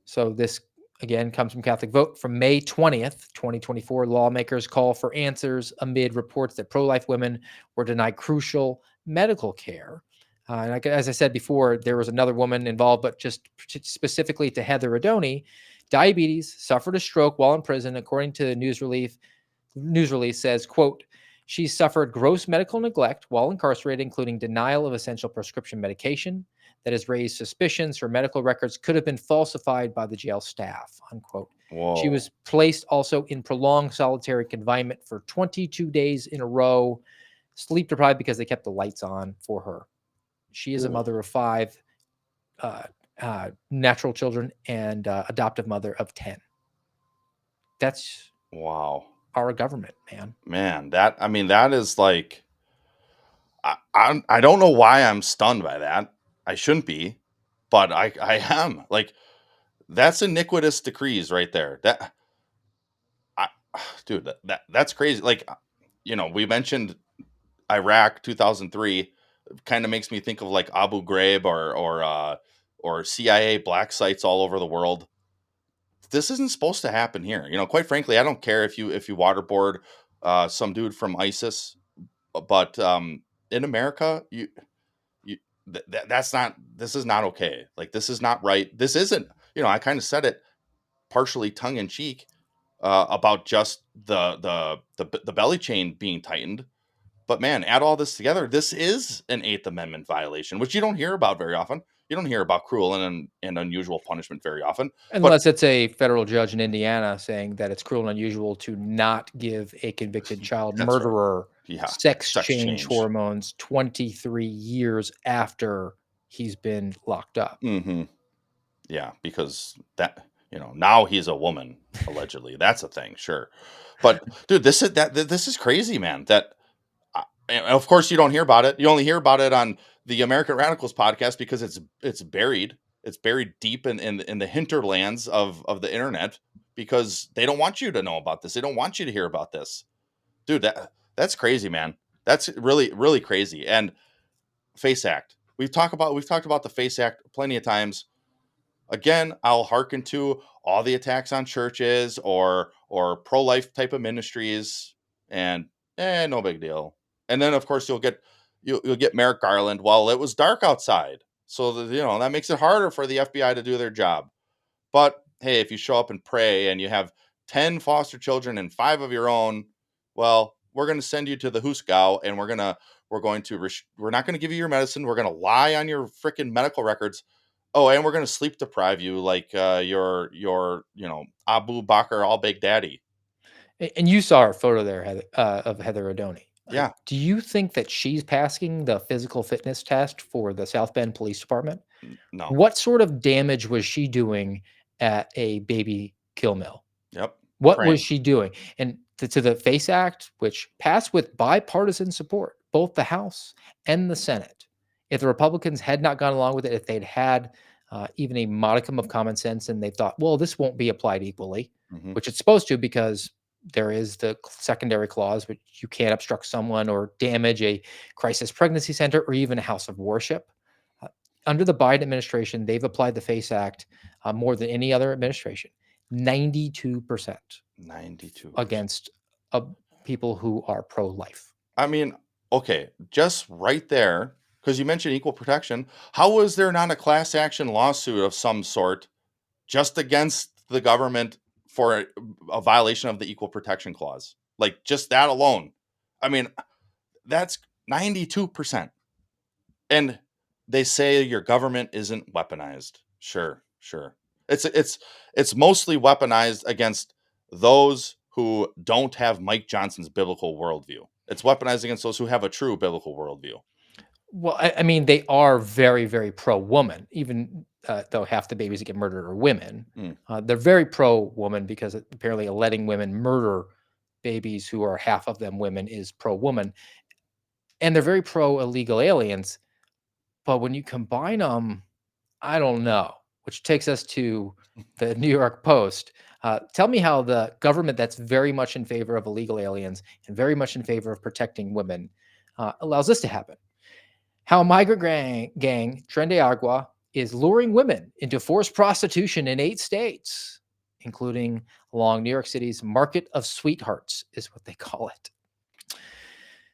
A: So this again comes from Catholic Vote from May 20th, 2024. Lawmakers call for answers amid reports that pro-life women were denied crucial medical care. And as I said before, there was another woman involved, but just specifically to Heather Adoni, diabetes, suffered a stroke while in prison, according to the news release says, quote, she suffered gross medical neglect while incarcerated, including denial of essential prescription medication, that has raised suspicions her medical records could have been falsified by the jail staff, unquote. She
F: Whoa.
A: was placed also in prolonged solitary confinement for 22 days in a row, sleep deprived because they kept the lights on for her. She is a
F: Ooh.
A: mother of 5 natural children and adoptive mother of 10. That's
F: Wow.
A: our government, man.
F: Man, that is like, I don't know why I'm stunned by that. I shouldn't be, but I am. Like, that's iniquitous decrees right there. I, dude, that's crazy. Like, we mentioned Iraq 2003. Kind of makes me think of like Abu Ghraib or CIA black sites all over the world. This isn't supposed to happen here. Quite frankly, I don't care if you waterboard some dude from ISIS, but in America, you that's not this is not okay. Like, this is not right. This isn't. I kind of said it partially tongue in cheek about just the belly chain being tightened. But man, add all this together, this is an Eighth Amendment violation, which you don't hear about very often. You don't hear about cruel and unusual punishment very often. But
A: Unless it's a federal judge in Indiana saying that it's cruel and unusual to not give a convicted child
F: that's right.
A: murderer
F: Yeah,
A: sex
F: sex
A: change
F: change.
A: hormones 23 years after he's been locked up.
F: Mm-hmm. Yeah, because now he's a woman allegedly. That's a thing, sure. But dude, this is crazy, man. And of course, you don't hear about it. You only hear about it on the American Radicals podcast because it's buried. It's buried deep in the hinterlands of the internet because they don't want you to know about this. They don't want you to hear about this, dude. That's crazy, man. That's really really crazy. And Face Act. We've talked about the Face Act plenty of times. Again, I'll hearken to all the attacks on churches or pro life type of ministries, and no big deal. And then of course you'll get Merrick Garland. Well, it was dark outside, so that makes it harder for the FBI to do their job. But hey, if you show up and pray and you have 10 foster children and 5 of your own, well, we're going to send you to the Huskow, and we're not going to give you your medicine. We're going to lie on your freaking medical records. Oh, and we're going to sleep deprive you like your Abu Bakr al-Baghdadi.
A: And you saw her photo there, of Heather O'Doney.
F: Yeah.
A: Do you think that she's passing the physical fitness test for the South Bend Police Department?
F: No.
A: What sort of damage was she doing at a baby kill mill?
F: Yep.
A: What was
F: Praying.
A: she doing? And to the FACE Act, which passed with bipartisan support, both the House and the Senate. If the Republicans had not gone along with it, if they'd had even a modicum of common sense and they thought, well, this won't be applied equally,
F: Mhm.
A: which it's supposed to because there is the secondary clause, which you can't obstruct someone or damage a crisis pregnancy center or even a house of worship. Uh, Under the Biden administration, they've applied the FACE Act more than any other administration. 92%
F: 92%.
A: against people who are pro-life.
F: I mean, okay, just right there, because you mentioned equal protection. How was there not a class action lawsuit of some sort just against the government for a violation of the equal protection clause? Like, just that alone. I mean, that's 92%. And they say your government isn't weaponized. Sure, sure. It's mostly weaponized against those who don't have Mike Johnson's biblical worldview. It's weaponized against those who have a true biblical worldview.
A: Well, I mean, they are very, very pro-woman, even though half the babies that get murdered are women.
F: Mm.
A: They're very pro-woman because apparently letting women murder babies who are half of them women is pro-woman. And they're very pro-illegal aliens. But when you combine them, I don't know, which takes us to the New York Post. Tell me how the government that's very much in favor of illegal aliens and very much in favor of protecting women allows this to happen. How a migrant gang, Tren de Agua, is luring women into forced prostitution in 8 states, including along New York City's Market of Sweethearts, is what they call it.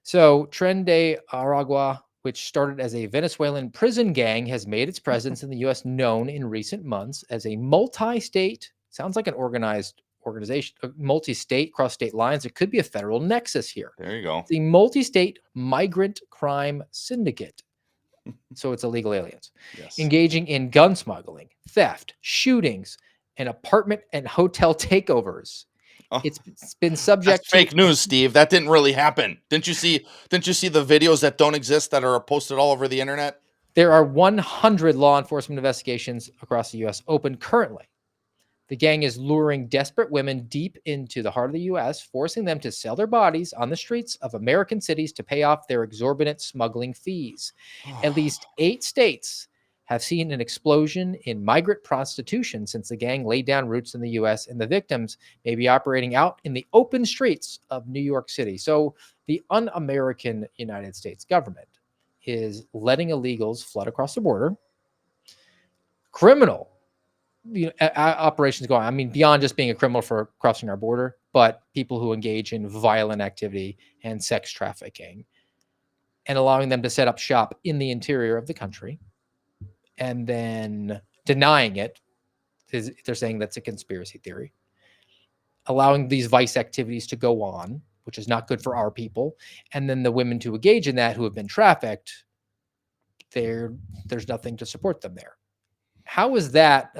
A: So, Tren de Aragua, which started as a Venezuelan prison gang, has made its presence in the U.S. known in recent months as a multi-state, sounds like an organized organization, multi-state, cross-state lines. There could be a federal nexus here.
F: There you go.
A: The multi-state migrant crime syndicate. So it's illegal aliens.
F: Yes.
A: Engaging in gun smuggling, theft, shootings, and apartment and hotel takeovers.
F: Oh,
A: It's been
F: that's
A: subject to
F: fake news, Steve. That didn't really happen. Didn't you see the videos that don't exist that are posted all over the internet?
A: There are 100 law enforcement investigations across the U.S. open currently. The gang is luring desperate women deep into the heart of the U.S., forcing them to sell their bodies on the streets of American cities to pay off their exorbitant smuggling fees. At least 8 states have seen an explosion in migrant prostitution since the gang laid down roots in the U.S., and the victims may be operating out in the open streets of New York City. So the un-American United States government is letting illegals flood across the border. Criminal operations going on. I mean, beyond just being a criminal for crossing our border, but people who engage in violent activity and sex trafficking, and allowing them to set up shop in the interior of the country and then denying it. They're saying that's a conspiracy theory. Allowing these vice activities to go on, which is not good for our people. And then the women to engage in that who have been trafficked, there's nothing to support them there. How is that,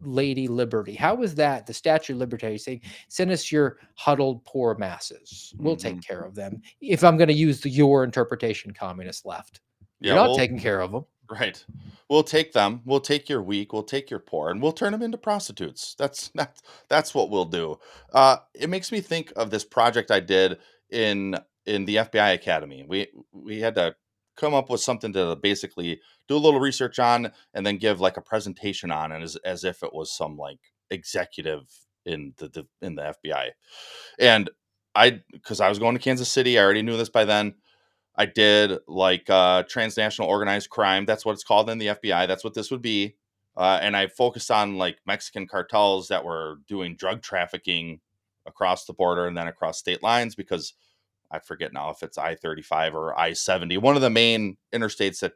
A: Lady Liberty? How is that the Statue of Liberty saying, send us your huddled poor masses? We'll take care of them. If I'm going to use your interpretation, communist left, you're
F: Yeah,
A: not
F: well,
A: taking care of them.
F: right. We'll take them. We'll take your weak. We'll take your poor, and we'll turn them into prostitutes. That's what we'll do. It makes me think of this project I did in the FBI Academy. We had to come up with something to basically do a little research on, and then give like a presentation on, and as if it was some like executive in the FBI. And because I was going to Kansas City, I already knew this by then. I did like transnational organized crime. That's what it's called in the FBI. That's what this would be. And I focused on like Mexican cartels that were doing drug trafficking across the border and then across state lines, because I forget now if it's I-35 or I-70, one of the main interstates that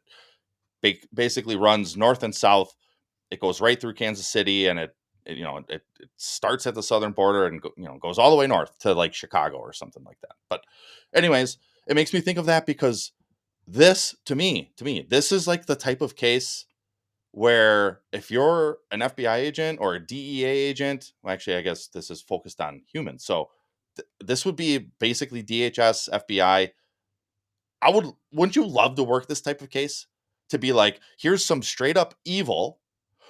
F: basically runs north and south. It goes right through Kansas City, and it starts at the southern border and goes all the way north to like Chicago or something like that. But anyways, it makes me think of that because this to me, this is like the type of case where if you're an FBI agent or a DEA agent, well, actually, I guess this is focused on humans. So this would be basically DHS, FBI. Wouldn't you love to work this type of case? To be like, here's some straight up evil.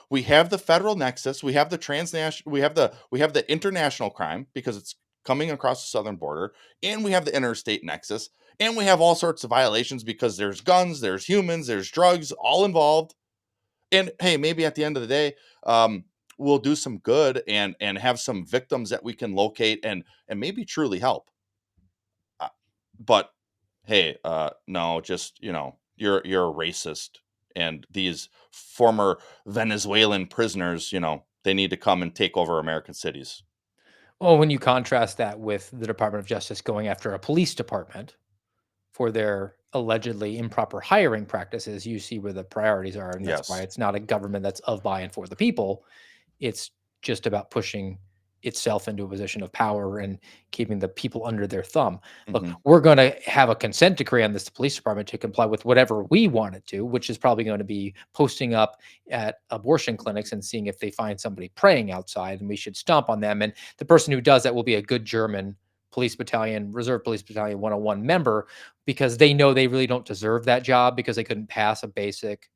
F: We have the federal nexus, we have the transnational, we have the international crime because it's coming across the southern border, and we have the interstate nexus, and we have all sorts of violations because there's guns, there's humans, there's drugs all involved. And hey, maybe at the end of the day, we'll do some good and have some victims that we can locate and maybe truly help. Uh, but hey, no, just you're a racist, and these former Venezuelan prisoners, they need to come and take over American cities.
A: Well, when you contrast that with the Department of Justice going after a police department for their allegedly improper hiring practices, you see where the priorities are. And that's why
F: Yes.
A: it's not a government that's of, by, and for the people. It's just about pushing itself into a position of power and keeping the people under their thumb. Look,
F: Hmm.
A: we're going to have a consent decree on this police department to comply with whatever we want it to, which is probably going to be posting up at abortion clinics and seeing if they find somebody praying outside, and we should stomp on them. And the person who does that will be a good German police battalion, reserve police battalion 101 member, because they know they really don't deserve that job because they couldn't pass a basic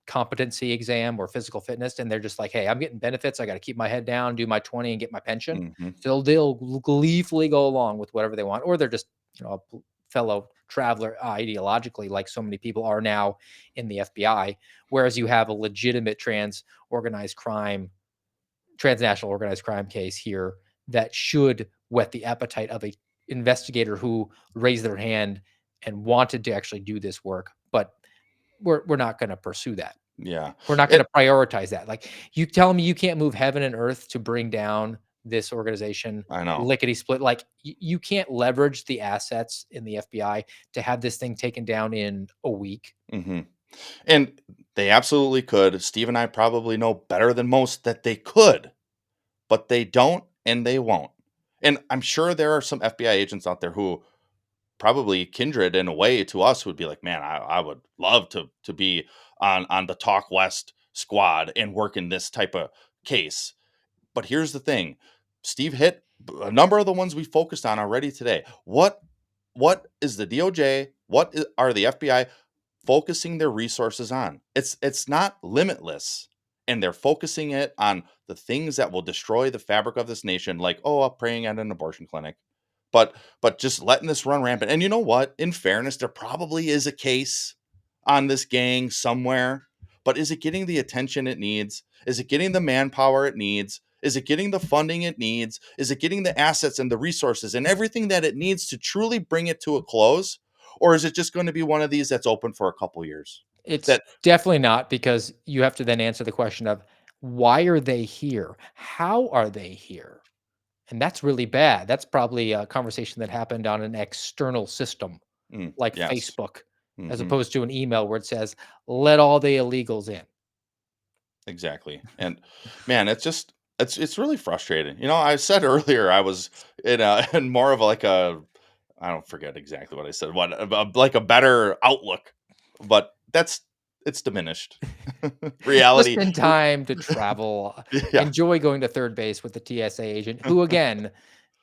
A: competency exam or physical fitness, and they're just like, hey, I'm getting benefits, I got to keep my head down, do my 20 and get my pension.
F: Hmm.
A: So they'll gleefully go along with whatever they want, or they're just a fellow traveler ideologically, like so many people are now in the FBI. Whereas you have a legitimate transnational organized crime case here that should whet the appetite of a investigator who raised their hand and wanted to actually do this work. But we're not going to pursue that.
F: Yeah.
A: We're not
F: It.
A: gonna prioritize that. Like, you tell me you can't move heaven and earth to bring down this organization
F: I know.
A: lickety split. Like, you can't leverage the assets in the FBI to have this thing taken down in a week.
F: Hmm. And they absolutely could. Steve and I probably know better than most that they could, but they don't and they won't. And I'm sure there are some FBI agents out there who probably kindred in a way to us, would be like, man, I would love to be on the Talk West squad and work in this type of case. But here's the thing. Steve hit a number of the ones we focused on already today. What is the DOJ? Are the FBI focusing their resources on? It's not limitless. And they're focusing it on the things that will destroy the fabric of this nation, like, oh, praying at an abortion clinic. But just letting this run rampant. And you know what? In fairness, there probably is a case on this gang somewhere. But is it getting the attention it needs? Is it getting the manpower it needs? Is it getting the funding it needs? Is it getting the assets and the resources and everything that it needs to truly bring it to a close? Or is it just going to be one of these that's open for a couple years?
A: It's
F: That
A: definitely not, because you have to then answer the question of why are they here? How are they here? And that's really bad. That's probably a conversation that happened on an external system like
F: yes.
A: Facebook, as
F: Hmm.
A: opposed to an email where it says, let all the illegals in.
F: Exactly. And man, it's really frustrating. I said earlier I was in a in more of like a, I don't forget exactly what I said. Like a better outlook, but it's diminished.
A: Just
F: Reality.
A: in time to travel.
F: Yeah.
A: Enjoy going to third base with the TSA agent, who again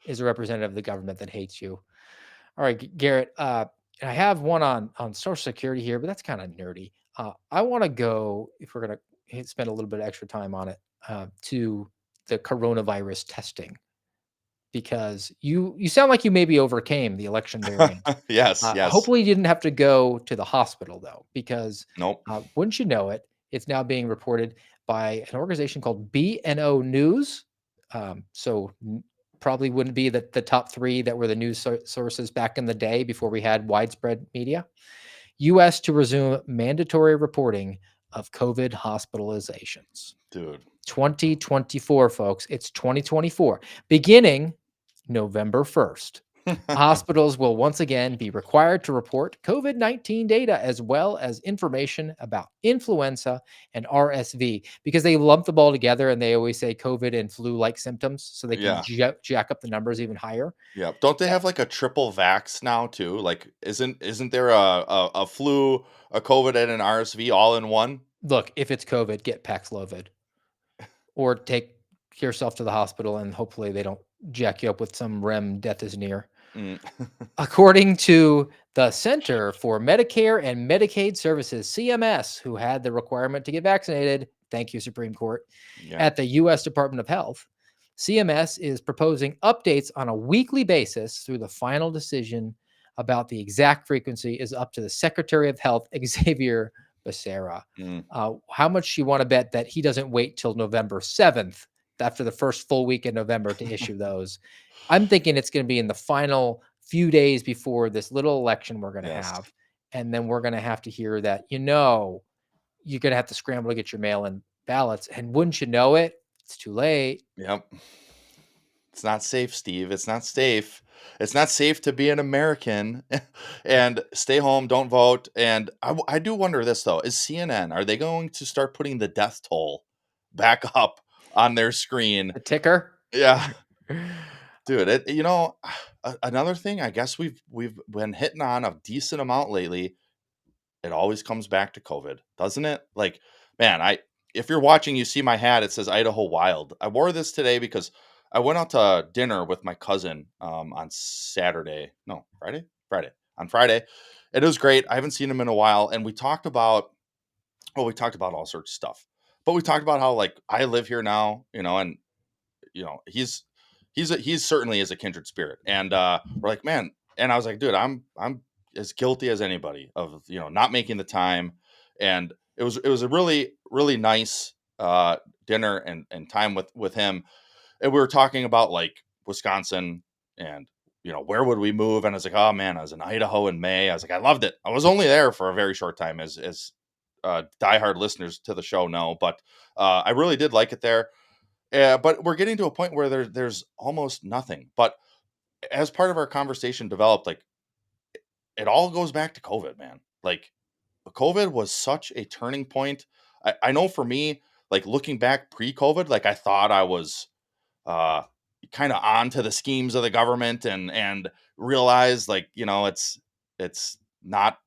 A: is a representative of the government that hates you. All right, Garrett. I have one on Social Security here, but that's kind of nerdy. I want to go, if we're gonna spend a little bit of extra time on it, to the coronavirus testing, because you sound like you maybe overcame the election variant.
F: Yes, yes.
A: Hopefully, you didn't have to go to the hospital though, because
F: Nope.
A: wouldn't you know it, it's now being reported by an organization called BNO News. Probably wouldn't be the top three that were the news sources back in the day before we had widespread media. U.S. to resume mandatory reporting of COVID hospitalizations.
F: Dude.
A: 2024, folks. It's 2024. Beginning November 1st. Hospitals will once again be required to report COVID-19 data as well as information about influenza and RSV, because they lump them all together and they always say COVID and flu-like symptoms so they can
F: Yeah.
A: jack up the numbers even higher.
F: Yeah. Don't they have like a triple vax now too? Like isn't there a flu, a COVID, and an RSV all in one?
A: Look, if it's COVID, get Paxlovid or take yourself to the hospital and hopefully they don't jack you up with some REM death is near.
F: Mm.
A: According to the Center for Medicare and Medicaid Services, CMS, who had the requirement to get vaccinated, thank you, Supreme Court,
F: Yeah.
A: at the U.S. Department of Health, CMS is proposing updates on a weekly basis through the final decision about the exact frequency is up to the Secretary of Health, Xavier Becerra.
F: Mm.
A: How much you want to bet that he doesn't wait till November 7th, after the first full week in November, to issue those? I'm thinking it's going to be in the final few days before this little election we're going to
F: Yes.
A: have. And then we're going to have to hear that, you're going to have to scramble to get your mail in ballots. And wouldn't you know it, it's too late.
F: Yep. It's not safe, Steve. It's not safe. It's not safe to be an American and stay home, don't vote. And I do wonder this though: is CNN, are they going to start putting the death toll back up on their screen?
A: The ticker.
F: Yeah, dude. Another thing. I guess we've been hitting on a decent amount lately. It always comes back to COVID, doesn't it? Like, man, if you're watching, you see my hat. It says Idaho Wild. I wore this today because I went out to dinner with my cousin on Saturday. No, Friday? Friday. On Friday. And it was great. I haven't seen him in a while. And we talked about all sorts of stuff. But we talked about how, like, I live here now, and he's certainly is a kindred spirit. And we're like, man, and I was like, dude, I'm as guilty as anybody of not making the time. And it was a really really nice dinner and time with him. And we were talking about like Wisconsin and where would we move. And I was like, oh man, I was in Idaho in May. I was like, I loved it. I was only there for a very short time, as diehard listeners to the show know, but I really did like it there. But we're getting to a point where there's almost nothing. But as part of our conversation developed, like, it all goes back to COVID, man. Like, COVID was such a turning point. I know for me, like, looking back pre-COVID, like, I thought I was kind of onto the schemes of the government and realize, like, it's not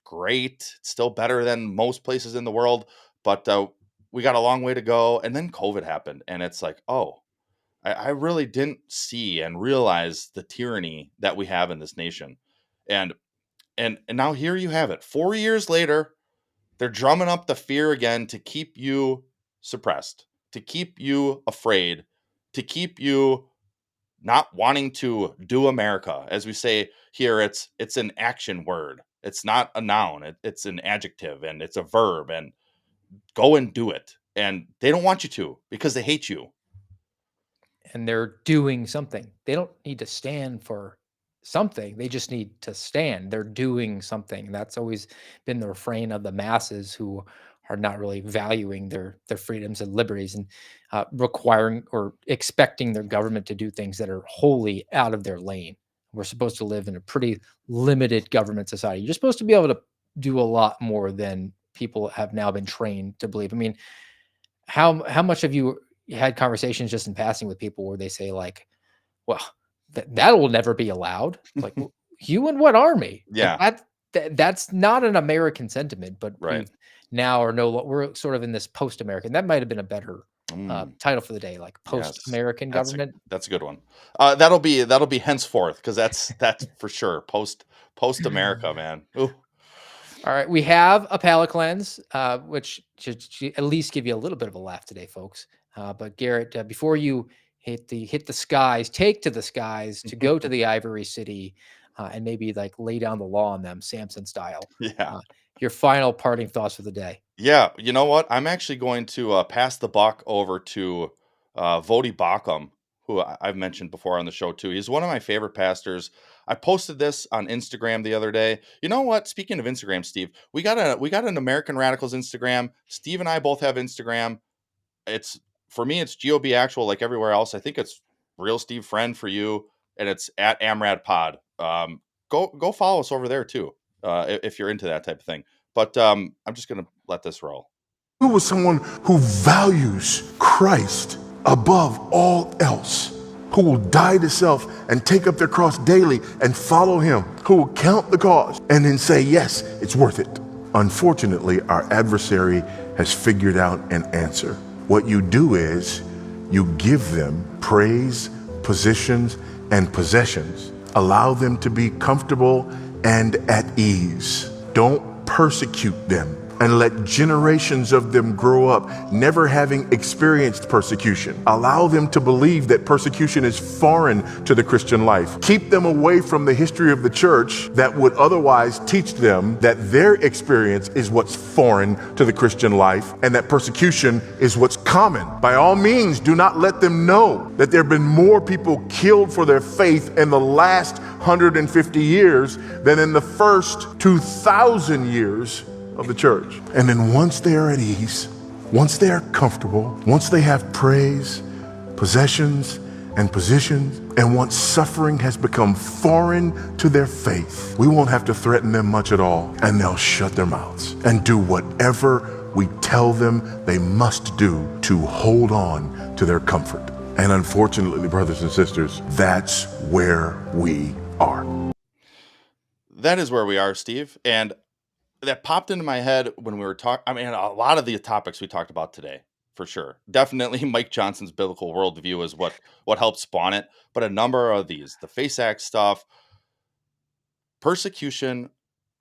F: great. It's still better than most places in the world, but we got a long way to go. And then COVID happened, and it's like, oh, I really didn't see and realize the tyranny that we have in this nation. And now here you have it. 4 years later, they're drumming up the fear again to keep you suppressed, to keep you afraid, to keep you not wanting to do America. As we say here, it's an action word. It's not a noun. It's an adjective, and it's a verb, and go and do it. And they don't want you to, because they hate you.
A: And they're doing something. They don't need to stand for something. They just need to stand. They're doing something. That's always been the refrain of the masses, who are not really valuing their freedoms and liberties, and requiring or expecting their government to do things that are wholly out of their lane. We're supposed to live in a pretty limited government society. You're supposed to be able to do a lot more than people have now been trained to believe. I mean, how much have you had conversations just in passing with people where they say, like, "Well, that will never be allowed." Like, "You and what army?" Like,
F: Yeah,
A: that's not an American sentiment, but
F: right.
A: now are we're sort of in this post-American. That might have been a better
F: Mm,
A: title for the day, like
F: yes,
A: post-American
F: that's a
A: government.
F: that's a good one. That'll be henceforth, because that's for sure post America, man. Ooh.
A: All right, we have a palate cleanse, which should at least give you a little bit of a laugh today, folks. But Garrett, before you hit the skies, take to the skies to go to the Ivory City, and maybe like lay down the law on them, Samson style.
F: Yeah.
A: Your final parting thoughts for the day.
F: Yeah, you know what? I'm actually going to pass the buck over to Vodi Bakum, who I've mentioned before on the show too. He's one of my favorite pastors. I posted this on Instagram the other day. You know what? Speaking of Instagram, Steve, we got an American Radicals Instagram. Steve and I both have Instagram. It's For me, it's GOB Actual, like everywhere else. I think it's Real Steve Friend for you, and it's at AmRad Pod. Go follow us over there too, if you're into that type of thing. But I'm just gonna let this roll.
I: Who was someone who values Christ above all else, who will die to self and take up their cross daily and follow him, who will count the cost and then say, yes, it's worth it. Unfortunately, our adversary has figured out an answer. What you do is you give them praise, positions, and possessions. Allow them to be comfortable and at ease. Don't persecute them, and let generations of them grow up never having experienced persecution. Allow them to believe that persecution is foreign to the Christian life. Keep them away from the history of the church that would otherwise teach them that their experience is what's foreign to the Christian life and that persecution is what's common. By all means, do not let them know that there have been more people killed for their faith in the last 150 years than in the first 2,000 years of the church. And then once they are at ease, once they are comfortable, once they have praise, possessions, and positions, and once suffering has become foreign to their faith, we won't have to threaten them much at all, and they'll shut their mouths and do whatever we tell them they must do to hold on to their comfort. And unfortunately, brothers and sisters, that's where we are.
F: That is where we are, Steve. And that popped into my head when we were talking. I mean, a lot of the topics we talked about today, for sure. Definitely Mike Johnson's biblical worldview is what helped spawn it. But a number of these, the Face Act stuff, persecution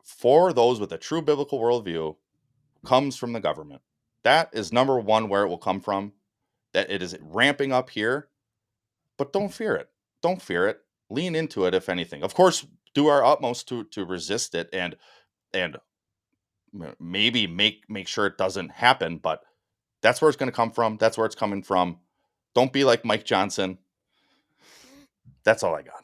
F: for those with a true biblical worldview comes from the government. That is number one, where it will come from. That it is ramping up here, but don't fear it. Don't fear it. Lean into it, if anything. Of course, do our utmost to resist it and maybe make sure it doesn't happen, but that's where it's going to come from. That's where it's coming from. Don't be like Mike Johnson. That's all I got.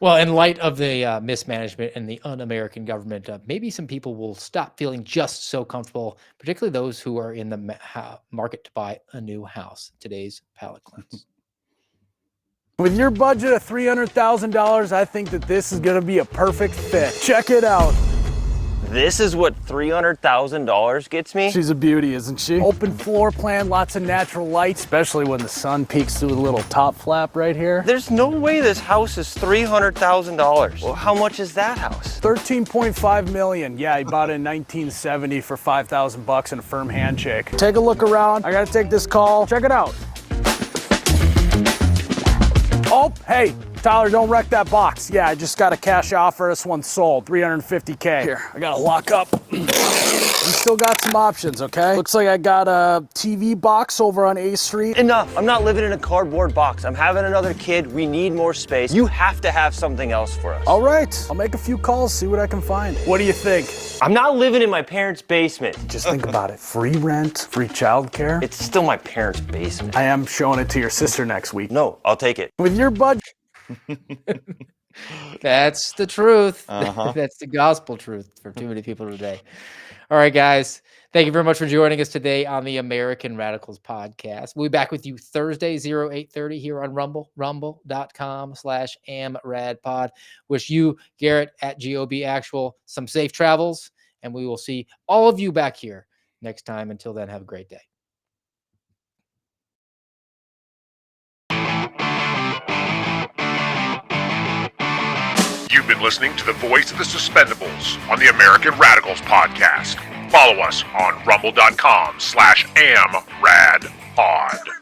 A: Well, in light of the mismanagement and the un-American government, maybe some people will stop feeling just so comfortable, particularly those who are in the market to buy a new house. Today's palate cleanse.
J: With your budget of $300,000, I think that this is going to be a perfect fit. Check it out.
K: This is what $300,000 gets me?
J: She's a beauty, isn't she? Open floor plan, lots of natural light, especially when the sun peeks through the little top flap right here.
K: There's no way this house is $300,000. Well, how much is that house?
J: 13.5 million. Yeah, he bought it in 1970 for 5,000 bucks and a firm handshake. Take a look around. I gotta take this call. Check it out. Oh, hey, Tyler, don't wreck that box. Yeah, I just got a cash offer. This one's sold, 350K. Here, I gotta lock up. We still got some options, okay? Looks like I got a TV box over on A Street.
K: Enough. I'm not living in a cardboard box. I'm having another kid. We need more space. You have to have something else for us.
J: All right, I'll make a few calls, see what I can find. What do you think?
K: I'm not living in my parents' basement.
J: Just think about it. Free rent, free childcare.
K: It's still my parents' basement.
J: I am showing it to your sister next week.
K: No, I'll take it.
J: With your budget.
A: That's the truth.
F: Uh-huh.
A: That's the gospel truth for too many people today. All right, guys. Thank you very much for joining us today on the American Radicals podcast. We'll be back with you Thursday, 0830 here on Rumble, rumble.com/amradpod. Wish you, Garrett, at GOB Actual, some safe travels, and we will see all of you back here next time. Until then, have a great day.
G: You've been listening to the voice of the Suspendables on the American Radicals podcast. Follow us on rumble.com/amradpod.